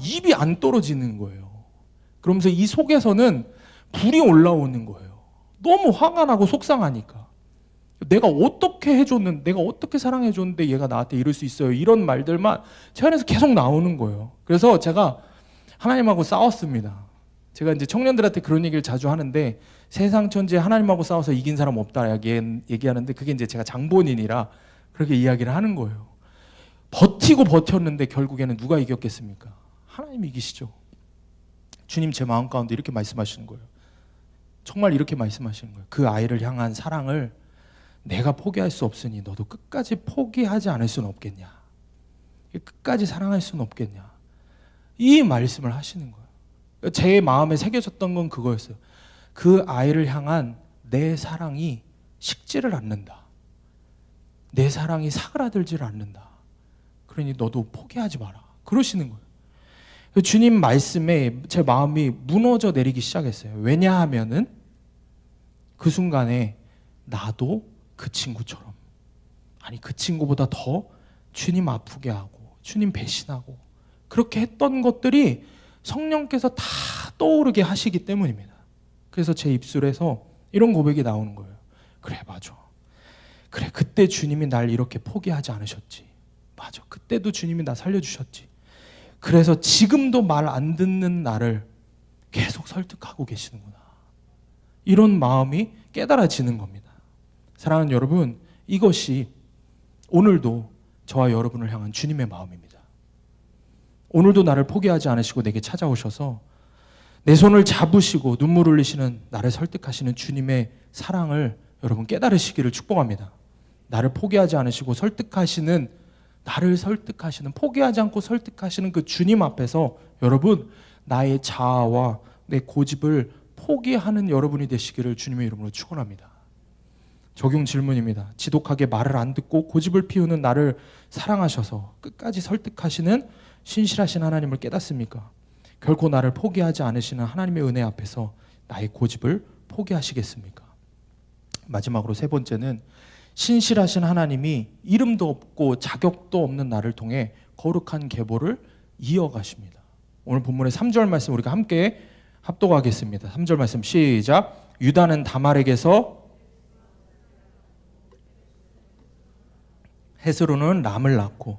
입이 안 떨어지는 거예요. 그러면서 이 속에서는 불이 올라오는 거예요. 너무 화가 나고 속상하니까. 내가 어떻게 해줬는데, 내가 어떻게 사랑해줬는데 얘가 나한테 이럴 수 있어요. 이런 말들만 제 안에서 계속 나오는 거예요. 그래서 제가 하나님하고 싸웠습니다. 제가 이제 청년들한테 그런 얘기를 자주 하는데, 세상 천지에 하나님하고 싸워서 이긴 사람 없다 얘기하는데, 그게 이제 제가 장본인이라 그렇게 이야기를 하는 거예요. 버티고 버텼는데 결국에는 누가 이겼겠습니까? 하나님이 이기시죠. 주님 제 마음 가운데 이렇게 말씀하시는 거예요. 정말 이렇게 말씀하시는 거예요. 그 아이를 향한 사랑을 내가 포기할 수 없으니 너도 끝까지 포기하지 않을 수는 없겠냐. 끝까지 사랑할 수는 없겠냐. 이 말씀을 하시는 거예요. 제 마음에 새겨졌던 건 그거였어요. 그 아이를 향한 내 사랑이 식지를 않는다. 내 사랑이 사그라들지를 않는다. 그러니 너도 포기하지 마라. 그러시는 거예요. 주님 말씀에 제 마음이 무너져 내리기 시작했어요. 왜냐하면은 그 순간에 나도 그 친구처럼, 아니 그 친구보다 더 주님 아프게 하고 주님 배신하고 그렇게 했던 것들이 성령께서 다 떠오르게 하시기 때문입니다. 그래서 제 입술에서 이런 고백이 나오는 거예요. 그래, 맞아. 그래, 그때 주님이 날 이렇게 포기하지 않으셨지. 맞아, 그때도 주님이 나 살려주셨지. 그래서 지금도 말 안 듣는 나를 계속 설득하고 계시는구나. 이런 마음이 깨달아지는 겁니다. 사랑하는 여러분, 이것이 오늘도 저와 여러분을 향한 주님의 마음입니다. 오늘도 나를 포기하지 않으시고 내게 찾아오셔서 내 손을 잡으시고 눈물 흘리시는 나를 설득하시는 주님의 사랑을 여러분 깨달으시기를 축복합니다. 나를 포기하지 않으시고 설득하시는, 나를 설득하시는, 포기하지 않고 설득하시는 그 주님 앞에서 여러분 나의 자아와 내 고집을 포기하는 여러분이 되시기를 주님의 이름으로 축원합니다. 적용 질문입니다. 지독하게 말을 안 듣고 고집을 피우는 나를 사랑하셔서 끝까지 설득하시는 신실하신 하나님을 깨닫습니까? 결코 나를 포기하지 않으시는 하나님의 은혜 앞에서 나의 고집을 포기하시겠습니까? 마지막으로 세 번째는 신실하신 하나님이 이름도 없고 자격도 없는 나를 통해 거룩한 계보를 이어가십니다. 오늘 본문의 3절 말씀 우리가 함께 합독하겠습니다. 3절 말씀 시작. 유다는 다말에게서 헤스론은 람을 낳고.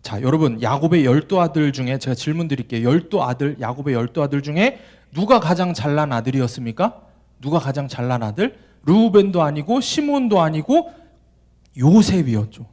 자, 여러분 야곱의 12아들 중에 제가 질문 드릴게요. 12아들, 야곱의 12아들 중에 누가 가장 잘난 아들이었습니까? 누가 가장 잘난 아들? 르우벤도 아니고 시몬도 아니고 요셉이었죠.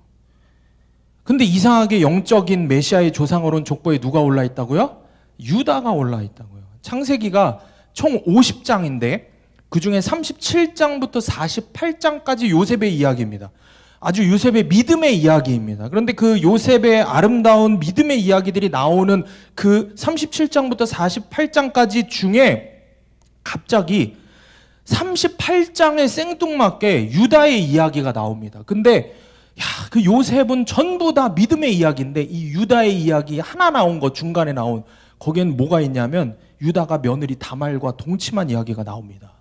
근데 이상하게 영적인 메시아의 조상으로는 족보에 누가 올라 있다고요? 유다가 올라 있다고요. 창세기가 총 50장인데 그중에 37장부터 48장까지 요셉의 이야기입니다. 아주 요셉의 믿음의 이야기입니다. 그런데 그 요셉의 아름다운 믿음의 이야기들이 나오는 그 37장부터 48장까지 중에 갑자기 38장에 생뚱맞게 유다의 이야기가 나옵니다. 근데 그 요셉은 전부 다 믿음의 이야기인데 이 유다의 이야기 하나 나온 거, 중간에 나온 거기엔 뭐가 있냐면 유다가 며느리 다말과 동침한 이야기가 나옵니다.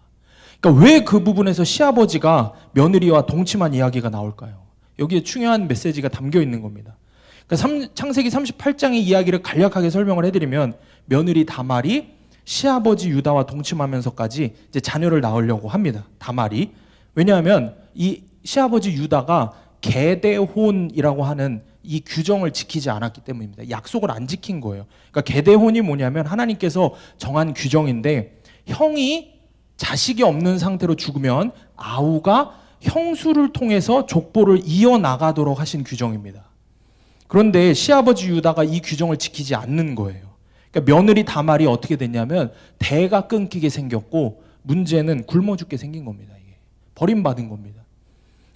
그러니까 왜 그 부분에서 시아버지가 며느리와 동침한 이야기가 나올까요? 여기에 중요한 메시지가 담겨 있는 겁니다. 그러니까 창세기 38장의 이야기를 간략하게 설명을 해드리면 며느리 다말이 시아버지 유다와 동침하면서까지 이제 자녀를 낳으려고 합니다. 다말이. 왜냐하면 이 시아버지 유다가 계대혼이라고 하는 이 규정을 지키지 않았기 때문입니다. 약속을 안 지킨 거예요. 그러니까 계대혼이 뭐냐면 하나님께서 정한 규정인데 형이 자식이 없는 상태로 죽으면 아우가 형수를 통해서 족보를 이어나가도록 하신 규정입니다. 그런데 시아버지 유다가 이 규정을 지키지 않는 거예요. 그러니까 며느리 다말이 어떻게 됐냐면 대가 끊기게 생겼고 문제는 굶어 죽게 생긴 겁니다. 이게 버림받은 겁니다.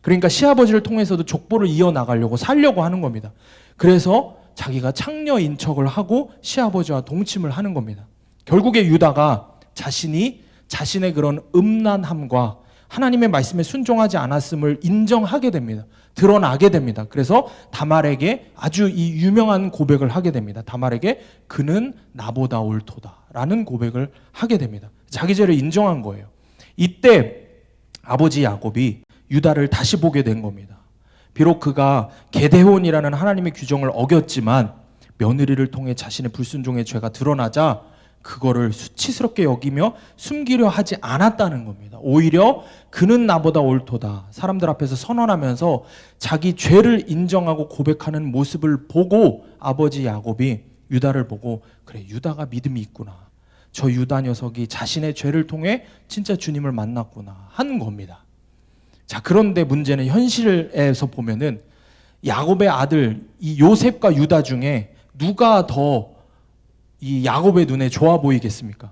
그러니까 시아버지를 통해서도 족보를 이어나가려고 살려고 하는 겁니다. 그래서 자기가 창녀 인척을 하고 시아버지와 동침을 하는 겁니다. 결국에 유다가 자신의 그런 음란함과 하나님의 말씀에 순종하지 않았음을 인정하게 됩니다. 드러나게 됩니다. 그래서 다말에게 아주 이 유명한 고백을 하게 됩니다. 다말에게 그는 나보다 옳도다라는 고백을 하게 됩니다. 자기 죄를 인정한 거예요. 이때 아버지 야곱이 유다를 다시 보게 된 겁니다. 비록 그가 계대혼이라는 하나님의 규정을 어겼지만 며느리를 통해 자신의 불순종의 죄가 드러나자 그거를 수치스럽게 여기며 숨기려 하지 않았다는 겁니다. 오히려 그는 나보다 옳도다. 사람들 앞에서 선언하면서 자기 죄를 인정하고 고백하는 모습을 보고 아버지 야곱이 유다를 보고 그래, 유다가 믿음이 있구나. 저 유다 녀석이 자신의 죄를 통해 진짜 주님을 만났구나 하는 겁니다. 자, 그런데 문제는 현실에서 보면은 야곱의 아들 이 요셉과 유다 중에 누가 더 이 야곱의 눈에 좋아 보이겠습니까?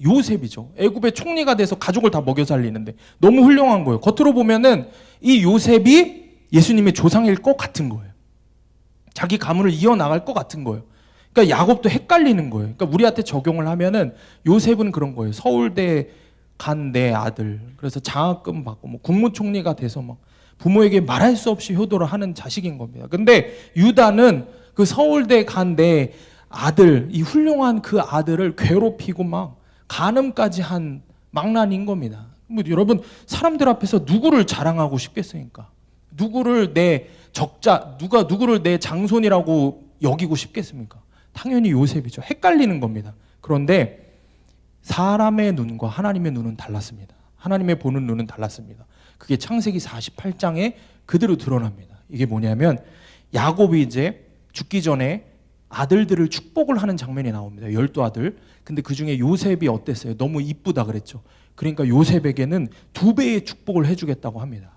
요셉이죠. 애굽의 총리가 돼서 가족을 다 먹여 살리는데 너무 훌륭한 거예요. 겉으로 보면은 이 요셉이 예수님의 조상일 것 같은 거예요. 자기 가문을 이어나갈 것 같은 거예요. 그러니까 야곱도 헷갈리는 거예요. 그러니까 우리한테 적용을 하면은 요셉은 그런 거예요. 서울대 간 내 아들, 그래서 장학금 받고 뭐 국무총리가 돼서 막 부모에게 말할 수 없이 효도를 하는 자식인 겁니다. 근데 유다는 그 서울대 간 내 아들, 이 훌륭한 그 아들을 괴롭히고 막 간음까지 한 망난인 겁니다. 뭐 여러분, 사람들 앞에서 누구를 자랑하고 싶겠습니까? 누구를 내 적자, 누구를 내 장손이라고 여기고 싶겠습니까? 당연히 요셉이죠. 헷갈리는 겁니다. 그런데 사람의 눈과 하나님의 눈은 달랐습니다. 하나님의 보는 눈은 달랐습니다. 그게 창세기 48장에 그대로 드러납니다. 이게 뭐냐면 야곱이 이제 죽기 전에 아들들을 축복을 하는 장면이 나옵니다. 12아들. 근데 그 중에 요셉이 어땠어요? 너무 이쁘다 그랬죠. 그러니까 요셉에게는 2배의 축복을 해주겠다고 합니다.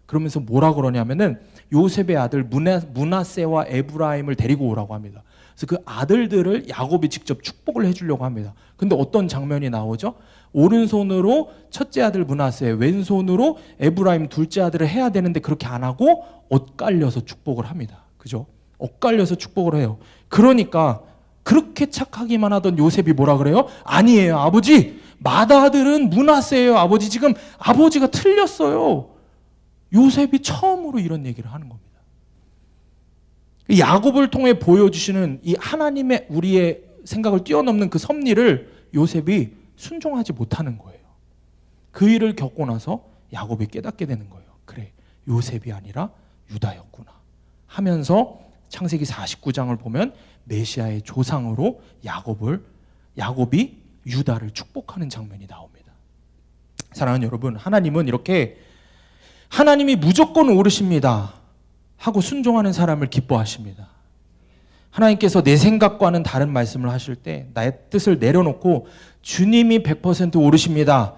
그러면서 뭐라 그러냐면은 요셉의 아들 므낫세와 에브라임을 데리고 오라고 합니다. 그래서 그 아들들을 야곱이 직접 축복을 해주려고 합니다. 근데 어떤 장면이 나오죠? 오른손으로 첫째 아들 므낫세, 왼손으로 에브라임 둘째 아들을 해야 되는데 그렇게 안 하고 엇갈려서 축복을 합니다. 그죠? 엇갈려서 축복을 해요. 그러니까 그렇게 착하기만 하던 요셉이 뭐라 그래요? 아니에요, 아버지. 맏아들은 므낫세예요. 아버지, 지금 아버지가 틀렸어요. 요셉이 처음으로 이런 얘기를 하는 겁니다. 야곱을 통해 보여주시는 이 하나님의 우리의 생각을 뛰어넘는 그 섭리를 요셉이 순종하지 못하는 거예요. 그 일을 겪고 나서 야곱이 깨닫게 되는 거예요. 그래, 요셉이 아니라 유다였구나 하면서 창세기 49장을 보면 메시아의 조상으로 야곱이 유다를 축복하는 장면이 나옵니다. 사랑하는 여러분, 하나님은 이렇게 하나님이 무조건 옳으십니다 하고 순종하는 사람을 기뻐하십니다. 하나님께서 내 생각과는 다른 말씀을 하실 때 나의 뜻을 내려놓고 주님이 100% 옳으십니다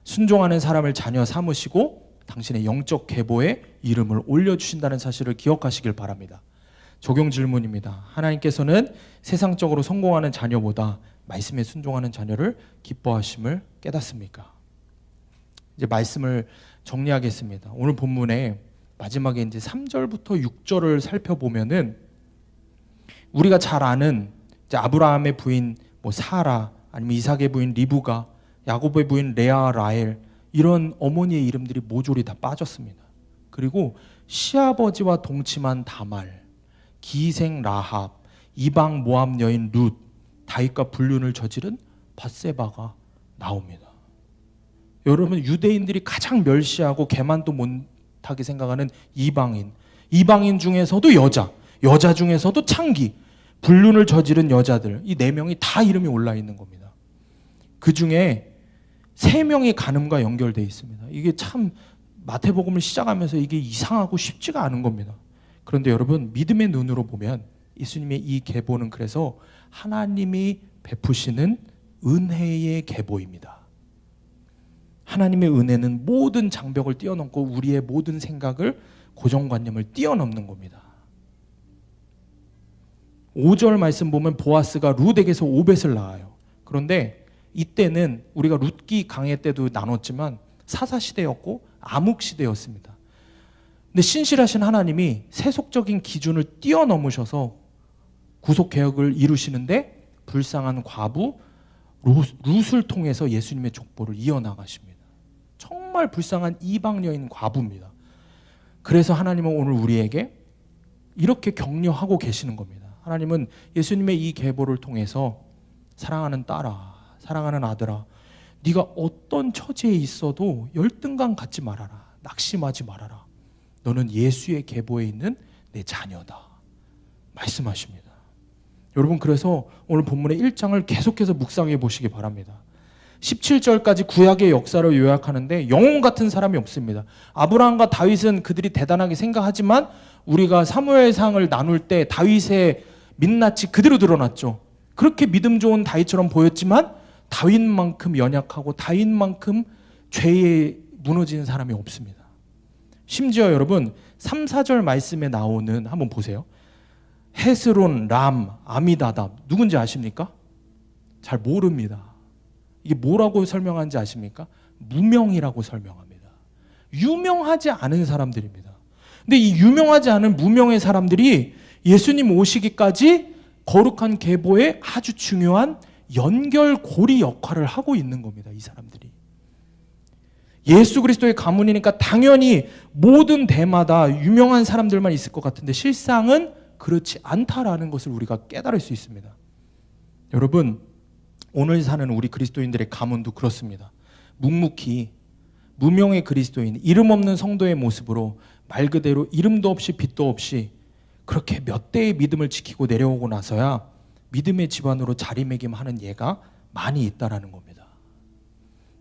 순종하는 사람을 자녀 삼으시고 당신의 영적 계보에 이름을 올려주신다는 사실을 기억하시길 바랍니다. 적용 질문입니다. 하나님께서는 세상적으로 성공하는 자녀보다 말씀에 순종하는 자녀를 기뻐하심을 깨닫습니까? 이제 말씀을 정리하겠습니다. 오늘 본문에 마지막에 이제 3절부터 6절을 살펴보면은 우리가 잘 아는 이제 아브라함의 부인 사라, 아니면 이삭의 부인 리브가, 야곱의 부인 레아, 라헬, 이런 어머니의 이름들이 모조리 다 빠졌습니다. 그리고 시아버지와 동침한 다말, 기생 라합, 이방 모압 여인 룻, 다윗과 불륜을 저지른 밧세바가 나옵니다. 여러분, 유대인들이 가장 멸시하고 개만도 못하게 생각하는 이방인 중에서도 여자 중에서도 창기, 불륜을 저지른 여자들, 이 4명이 다 이름이 올라 있는 겁니다. 그 중에 3명이 간음과 연결되어 있습니다. 이게 참 마태복음을 시작하면서 이게 이상하고 쉽지가 않은 겁니다. 그런데 여러분, 믿음의 눈으로 보면 예수님의 이 계보는 그래서 하나님이 베푸시는 은혜의 계보입니다. 하나님의 은혜는 모든 장벽을 뛰어넘고 우리의 모든 생각을, 고정관념을 뛰어넘는 겁니다. 5절 말씀 보면 보아스가 룻에게서 오벳을 낳아요. 그런데 이때는 우리가 룻기 강해 때도 나눴지만 사사시대였고 암흑시대였습니다. 근데 신실하신 하나님이 세속적인 기준을 뛰어넘으셔서 구속개혁을 이루시는데 불쌍한 과부 룻을 통해서 예수님의 족보를 이어나가십니다. 정말 불쌍한 이방 여인 과부입니다. 그래서 하나님은 오늘 우리에게 이렇게 격려하고 계시는 겁니다. 하나님은 예수님의 이 계보를 통해서 사랑하는 딸아, 사랑하는 아들아, 네가 어떤 처지에 있어도 열등감 갖지 말아라, 낙심하지 말아라. 너는 예수의 계보에 있는 내 자녀다 말씀하십니다. 여러분, 그래서 오늘 본문의 1장을 계속해서 묵상해 보시기 바랍니다. 17절까지 구약의 역사를 요약하는데 영혼 같은 사람이 없습니다. 아브라함과 다윗은 그들이 대단하게 생각하지만 우리가 사무엘상을 나눌 때 다윗의 민낯이 그대로 드러났죠. 그렇게 믿음 좋은 다윗처럼 보였지만 다윗만큼 연약하고 다윗만큼 죄에 무너지는 사람이 없습니다. 심지어 여러분 3, 4절 말씀에 나오는, 한번 보세요. 헤스론, 람, 아미다답, 누군지 아십니까? 잘 모릅니다. 이게 뭐라고 설명하는지 아십니까? 무명이라고 설명합니다. 유명하지 않은 사람들입니다. 근데 이 유명하지 않은 무명의 사람들이 예수님 오시기까지 거룩한 계보에 아주 중요한 연결고리 역할을 하고 있는 겁니다. 이 사람들이. 예수 그리스도의 가문이니까 당연히 모든 대마다 유명한 사람들만 있을 것 같은데 실상은 그렇지 않다라는 것을 우리가 깨달을 수 있습니다. 여러분, 오늘 사는 우리 그리스도인들의 가문도 그렇습니다. 묵묵히 무명의 그리스도인, 이름 없는 성도의 모습으로 말 그대로 이름도 없이 빛도 없이 그렇게 몇 대의 믿음을 지키고 내려오고 나서야 믿음의 집안으로 자리매김하는 예가 많이 있다라는 겁니다.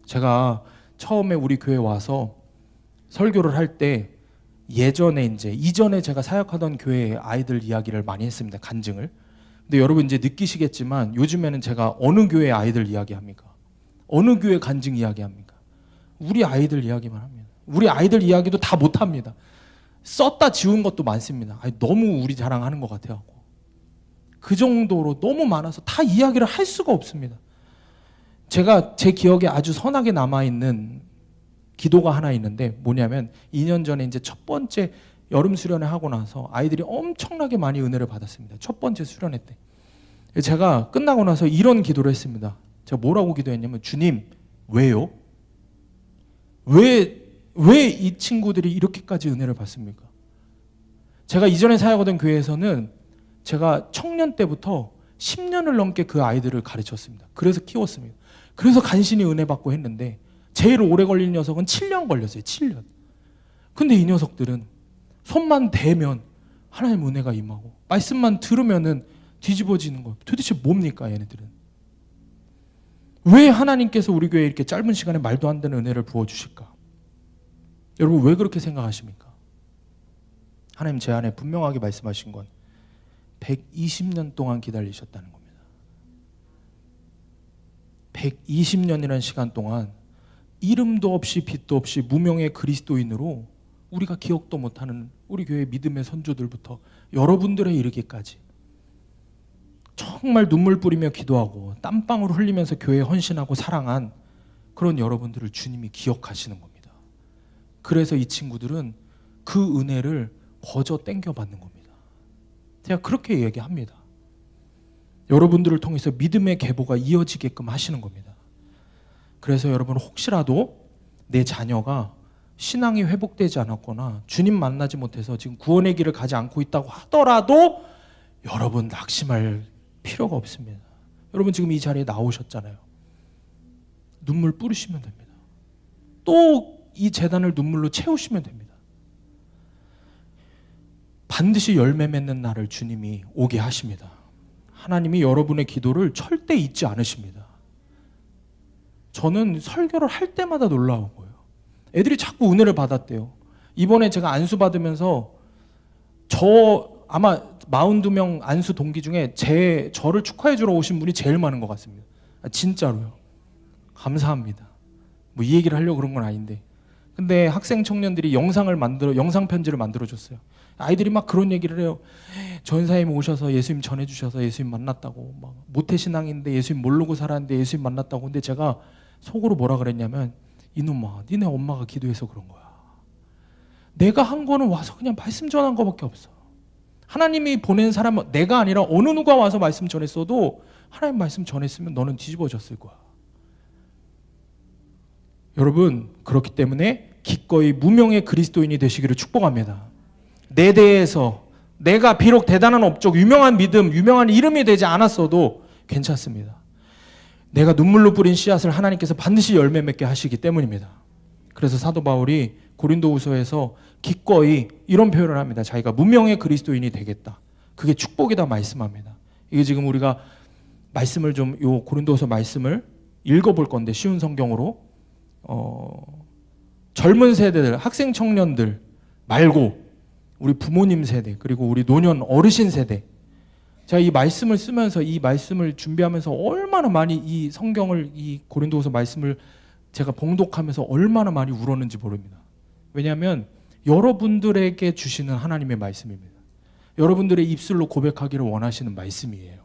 제가 처음에 우리 교회 와서 설교를 할 때 이전에 제가 사역하던 교회의 아이들 이야기를 많이 했습니다. 간증을. 근데 여러분 이제 느끼시겠지만 요즘에는 제가 어느 교회 아이들 이야기합니까? 어느 교회 간증 이야기합니까? 우리 아이들 이야기만 합니다. 우리 아이들 이야기도 다 못합니다. 썼다 지운 것도 많습니다. 너무 우리 자랑하는 것 같아요. 그 정도로 너무 많아서 다 이야기를 할 수가 없습니다. 제가 제 기억에 아주 선하게 남아있는 기도가 하나 있는데 뭐냐면 2년 전에 이제 첫 번째 여름 수련회 하고 나서 아이들이 엄청나게 많이 은혜를 받았습니다. 첫 번째 수련회 때. 제가 끝나고 나서 이런 기도를 했습니다. 제가 뭐라고 기도했냐면 주님, 왜요? 왜 이 친구들이 이렇게까지 은혜를 받습니까? 제가 이전에 사역하던 교회에서는 제가 청년 때부터 10년을 넘게 그 아이들을 가르쳤습니다. 그래서 키웠습니다. 그래서 간신히 은혜 받고 했는데 제일 오래 걸린 녀석은 7년 걸렸어요. 7년. 근데 이 녀석들은 손만 대면 하나님 은혜가 임하고 말씀만 들으면은 뒤집어지는 거예요. 도대체 뭡니까 얘네들은? 왜 하나님께서 우리 교회에 이렇게 짧은 시간에 말도 안 되는 은혜를 부어주실까? 여러분 왜 그렇게 생각하십니까? 하나님 제 안에 분명하게 말씀하신 건 120년 동안 기다리셨다는 겁니다. 120년이라는 시간 동안 이름도 없이 빛도 없이 무명의 그리스도인으로 우리가 기억도 못하는 우리 교회 믿음의 선조들부터 여러분들에 이르기까지 정말 눈물 뿌리며 기도하고 땀방울 흘리면서 교회에 헌신하고 사랑한 그런 여러분들을 주님이 기억하시는 겁니다. 그래서 이 친구들은 그 은혜를 거저 땡겨받는 겁니다. 제가 그렇게 얘기합니다. 여러분들을 통해서 믿음의 계보가 이어지게끔 하시는 겁니다. 그래서 여러분 혹시라도 내 자녀가 신앙이 회복되지 않았거나 주님 만나지 못해서 지금 구원의 길을 가지 않고 있다고 하더라도 여러분 낙심할 필요가 없습니다. 여러분 지금 이 자리에 나오셨잖아요. 눈물 뿌리시면 됩니다. 또 이 제단을 눈물로 채우시면 됩니다. 반드시 열매 맺는 날을 주님이 오게 하십니다. 하나님이 여러분의 기도를 절대 잊지 않으십니다. 저는 설교를 할 때마다 놀라워요. 애들이 자꾸 은혜를 받았대요. 이번에 제가 안수 받으면서 아마 42명 안수 동기 중에 저를 축하해 주러 오신 분이 제일 많은 것 같습니다. 진짜로요. 감사합니다. 뭐 이 얘기를 하려고 그런 건 아닌데. 근데 학생 청년들이 영상 편지를 만들어줬어요. 아이들이 막 그런 얘기를 해요. 전사님 오셔서 예수님 전해주셔서 예수님 만났다고. 막 모태신앙인데 예수님 모르고 살았는데 예수님 만났다고. 근데 제가 속으로 뭐라 그랬냐면 이놈아, 니네 엄마가 기도해서 그런 거야. 내가 한 거는 와서 그냥 말씀 전한 거밖에 없어. 하나님이 보낸 사람은 내가 아니라 어느 누가 와서 말씀 전했어도 하나님 말씀 전했으면 너는 뒤집어졌을 거야. 여러분 그렇기 때문에 기꺼이 무명의 그리스도인이 되시기를 축복합니다. 내 대해서 내가 비록 대단한 업적, 유명한 믿음, 유명한 이름이 되지 않았어도 괜찮습니다. 내가 눈물로 뿌린 씨앗을 하나님께서 반드시 열매 맺게 하시기 때문입니다. 그래서 사도 바울이 고린도후서에서 기꺼이 이런 표현을 합니다. 자기가 무명의 그리스도인이 되겠다. 그게 축복이다 말씀합니다. 이게 지금 우리가 말씀을 요 고린도후서 말씀을 읽어볼 건데 쉬운 성경으로 젊은 세대들, 학생 청년들 말고 우리 부모님 세대 그리고 우리 노년 어르신 세대 제가 이 말씀을 쓰면서 이 말씀을 준비하면서 얼마나 많이 이 성경을 이 고린도후서 말씀을 제가 봉독하면서 얼마나 많이 울었는지 모릅니다. 왜냐하면 여러분들에게 주시는 하나님의 말씀입니다. 여러분들의 입술로 고백하기를 원하시는 말씀이에요.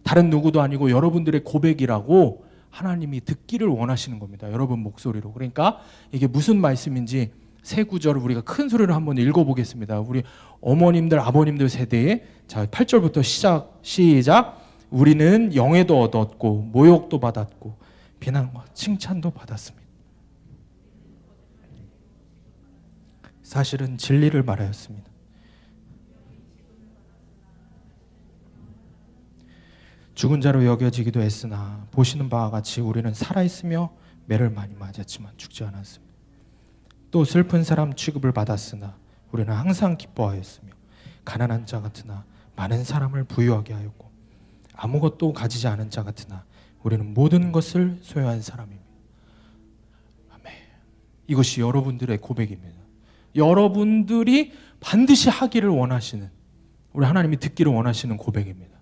다른 누구도 아니고 여러분들의 고백이라고 하나님이 듣기를 원하시는 겁니다. 여러분 목소리로. 그러니까 이게 무슨 말씀인지 세 구절을 우리가 큰 소리로 한번 읽어보겠습니다. 우리 어머님들, 아버님들 세대에 자 8절부터 시작. 우리는 영예도 얻었고 모욕도 받았고 비난과 칭찬도 받았습니다. 사실은 진리를 말하였습니다. 죽은 자로 여겨지기도 했으나 보시는 바와 같이 우리는 살아있으며 매를 많이 맞았지만 죽지 않았습니다. 또 슬픈 사람 취급을 받았으나 우리는 항상 기뻐하였으며 가난한 자 같으나 많은 사람을 부유하게 하였고 아무것도 가지지 않은 자 같으나 우리는 모든 것을 소유한 사람입니다. 아멘. 이것이 여러분들의 고백입니다. 여러분들이 반드시 하기를 원하시는, 우리 하나님이 듣기를 원하시는 고백입니다.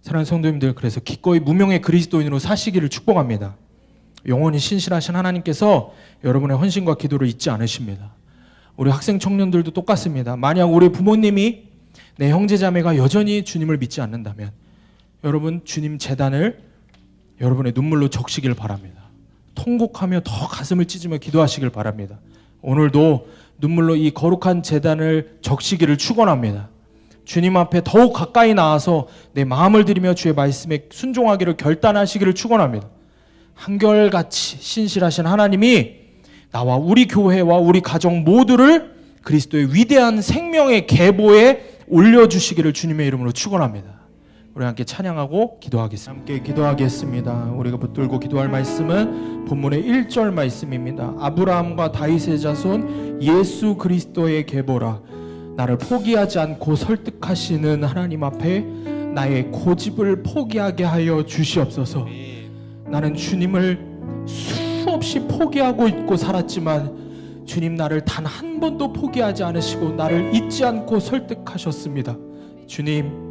사랑하는 성도님들, 그래서 기꺼이 무명의 그리스도인으로 사시기를 축복합니다. 영원히 신실하신 하나님께서 여러분의 헌신과 기도를 잊지 않으십니다. 우리 학생 청년들도 똑같습니다. 만약 우리 부모님이, 내 형제자매가 여전히 주님을 믿지 않는다면 여러분 주님 제단을 여러분의 눈물로 적시길 바랍니다. 통곡하며 더 가슴을 찢으며 기도하시길 바랍니다. 오늘도 눈물로 이 거룩한 제단을 적시기를 축원합니다. 주님 앞에 더욱 가까이 나와서 내 마음을 들이며 주의 말씀에 순종하기를 결단하시기를 축원합니다. 한결같이 신실하신 하나님이 나와 우리 교회와 우리 가정 모두를 그리스도의 위대한 생명의 계보에 올려주시기를 주님의 이름으로 축원합니다. 우리 함께 찬양하고 기도하겠습니다. 함께 기도하겠습니다. 우리가 붙들고 기도할 말씀은 본문의 1절 말씀입니다. 아브라함과 다윗의 자손 예수 그리스도의 계보라. 나를 포기하지 않고 설득하시는 하나님 앞에 나의 고집을 포기하게 하여 주시옵소서. 나는 주님을 수없이 포기하고 있고 살았지만 주님 나를 단 한 번도 포기하지 않으시고 나를 잊지 않고 설득하셨습니다. 주님,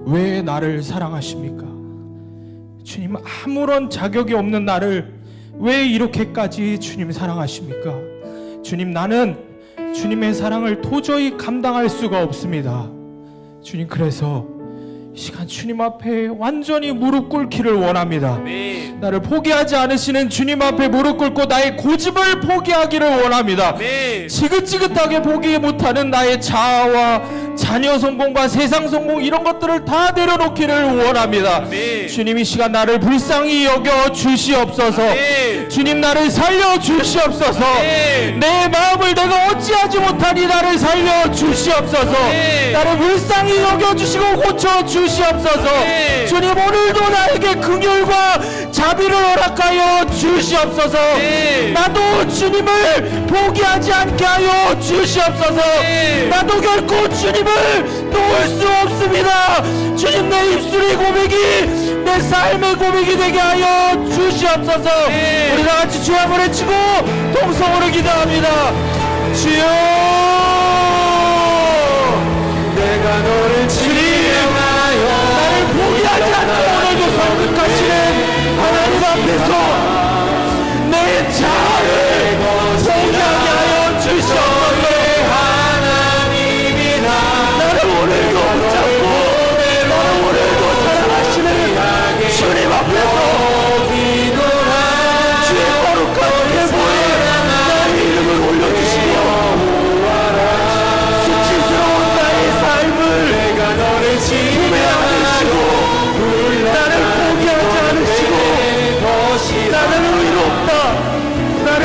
왜 나를 사랑하십니까? 주님, 아무런 자격이 없는 나를 왜 이렇게까지 주님 사랑하십니까? 주님, 나는 주님의 사랑을 도저히 감당할 수가 없습니다. 주님, 그래서 이 시간 주님 앞에 완전히 무릎 꿇기를 원합니다. 나를 포기하지 않으시는 주님 앞에 무릎 꿇고 나의 고집을 포기하기를 원합니다. 지긋지긋하게 포기 못하는 나의 자아와 자녀 성공과 세상 성공 이런 것들을 다 내려놓기를 원합니다. 주님, 이 시간 나를 불쌍히 여겨 주시옵소서. 주님, 나를 살려 주시옵소서. 내 마음을 내가 어찌하지 못하니 나를 살려 주시옵소서. 나를 불쌍히 여겨 주시고 고쳐 주시옵소서. 주님, 오늘도 나에게 긍휼과 자비를 허락하여 주시옵소서. 나도 주님을 포기하지 않게 하여 주시옵소서. 나도 결코 주님을 놓을 수 없습니다. 주님, 내 입술의 고백이 내 삶의 고백이 되게 하여 주시옵소서. 우리 다같이 주여 한번 외치고 동성으로 기도합니다. 주여, 내가 너를 지령하여 나를 포기하지 않고 오늘도 설득하시는 하나님 앞에서 내 자아를 포기하게 하여 주시옵소서. 나를 오늘도 붙잡고 나를 오늘도 사랑하시는 주님 앞에서 주의 거룩한 계보에 나의 이름을 올려주시며 수치스러운 나의 삶을 품에 안으시고 나를 포기하지 않으시고 나는 의롭다, 나를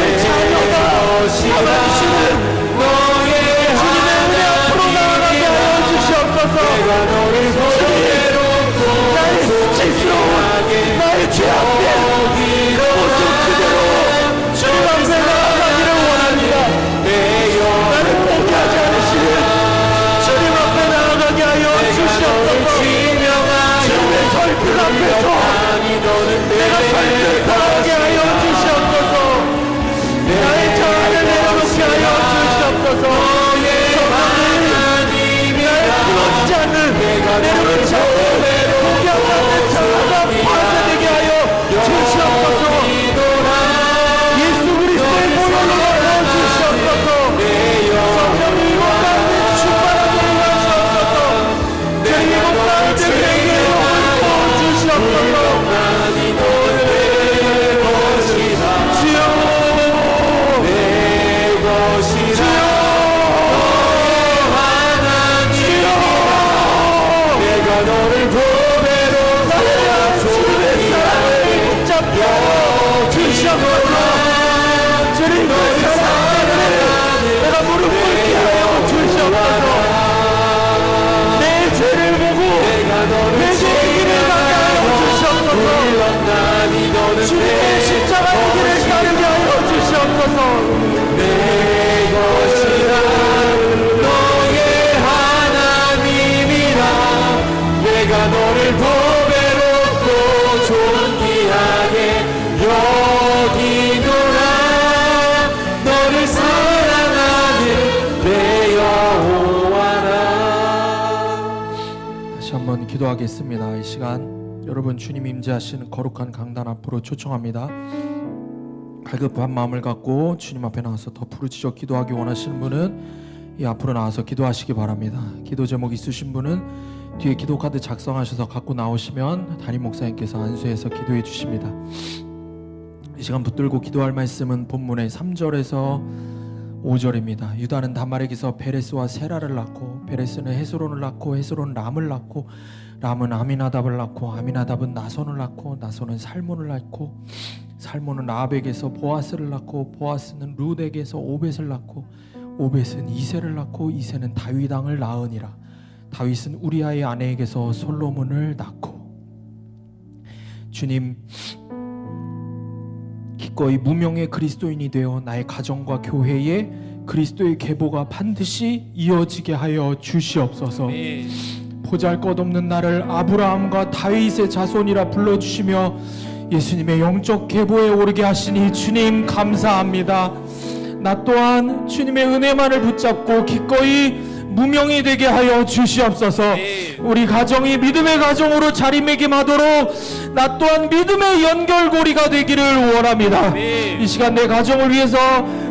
기도하겠습니다. 이 시간 여러분 주님 임재하시는 거룩한 강단 앞으로 초청합니다. 갈급한 마음을 갖고 주님 앞에 나와서 더 부르짖어 기도하기 원하시는 분은 이 앞으로 나와서 기도하시기 바랍니다. 기도 제목 있으신 분은 뒤에 기도 카드 작성하셔서 갖고 나오시면 담임 목사님께서 안수해서 기도해 주십니다. 이 시간 붙들고 기도할 말씀은 본문의 3절에서 5절입니다. 유다는 다말에게서 베레스와 세라를 낳고 베레스는 헤스론을 낳고 헤스론은 람을 낳고 람은 아미나답을 낳고 아미나답은 나손을 낳고 나손은 살몬을 낳고 살몬은 라합에게서 보아스를 낳고 보아스는 룻에게서 오벳을 낳고 오벳은 이새를 낳고 이새는 다윗 왕을 낳으니라. 다윗은 우리아의 아내에게서 솔로몬을 낳고. 주님, 기꺼이 무명의 그리스도인이 되어 나의 가정과 교회에 그리스도의 계보가 반드시 이어지게 하여 주시옵소서. 보잘것없는 나를 아브라함과 다윗의 자손이라 불러주시며 예수님의 영적 계보에 오르게 하시니 주님 감사합니다. 나 또한 주님의 은혜만을 붙잡고 기꺼이 무명이 되게 하여 주시옵소서. 우리 가정이 믿음의 가정으로 자리매김하도록 나 또한 믿음의 연결고리가 되기를 원합니다. 이 시간 내 가정을 위해서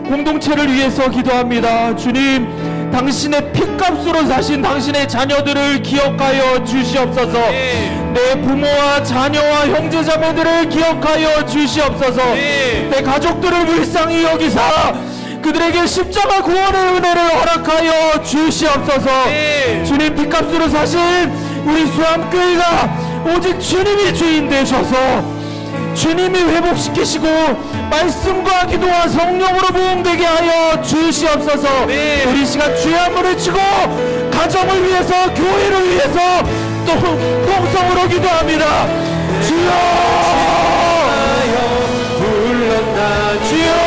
공동체를 위해서 기도합니다. 주님, 당신의 핏값으로 사신 당신의 자녀들을 기억하여 주시옵소서. 내 부모와 자녀와 형제자매들을 기억하여 주시옵소서. 내 가족들을 불쌍히 여기사 그들에게 십자가 구원의 은혜를 허락하여 주시옵소서. 주님, 핏값으로 사신 우리 수암교회가 오직 주님이 주인 되셔서 주님이 회복시키시고 말씀과 기도와 성령으로 부흥되게 하여 주시옵소서. 우리 시간 주의 한물을 치고 가정을 위해서 교회를 위해서 또 통성으로 기도합니다. 주여 불렀나 주여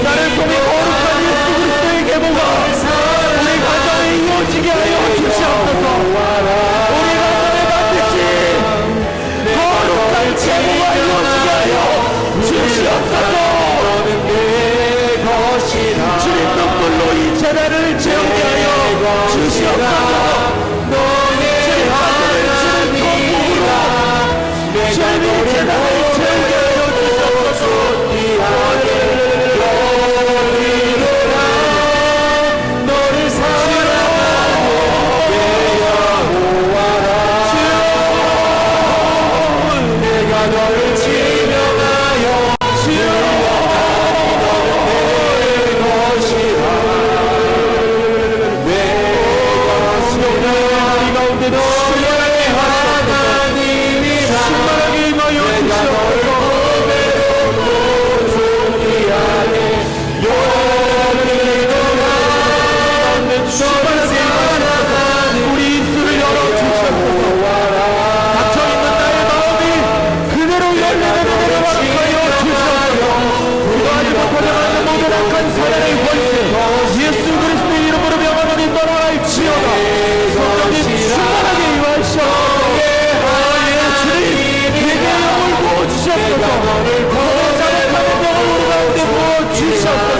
나를 통해 거룩한 예수 그리스도의 계보가 우리 가정에 이루어지게 하여 주시옵소서. 우리 가정에 반드시 거룩한 계보가 이루어지게 하여 주시옵소서. 주님 눈물로 이 재단을 채우게 하여 주시옵소서. 주님 가정을 주는 건복으로 주님 이 재단을 채우게 하여 주시옵소서. 예수 그리스도의 이름으로 명하노니 떠나갈지어다. 성령님 충만하게 임하시옵소서. 주님, 내게 영을 부어주시옵소서. 자백하는 영을 우리 가운데 부어주시옵소서.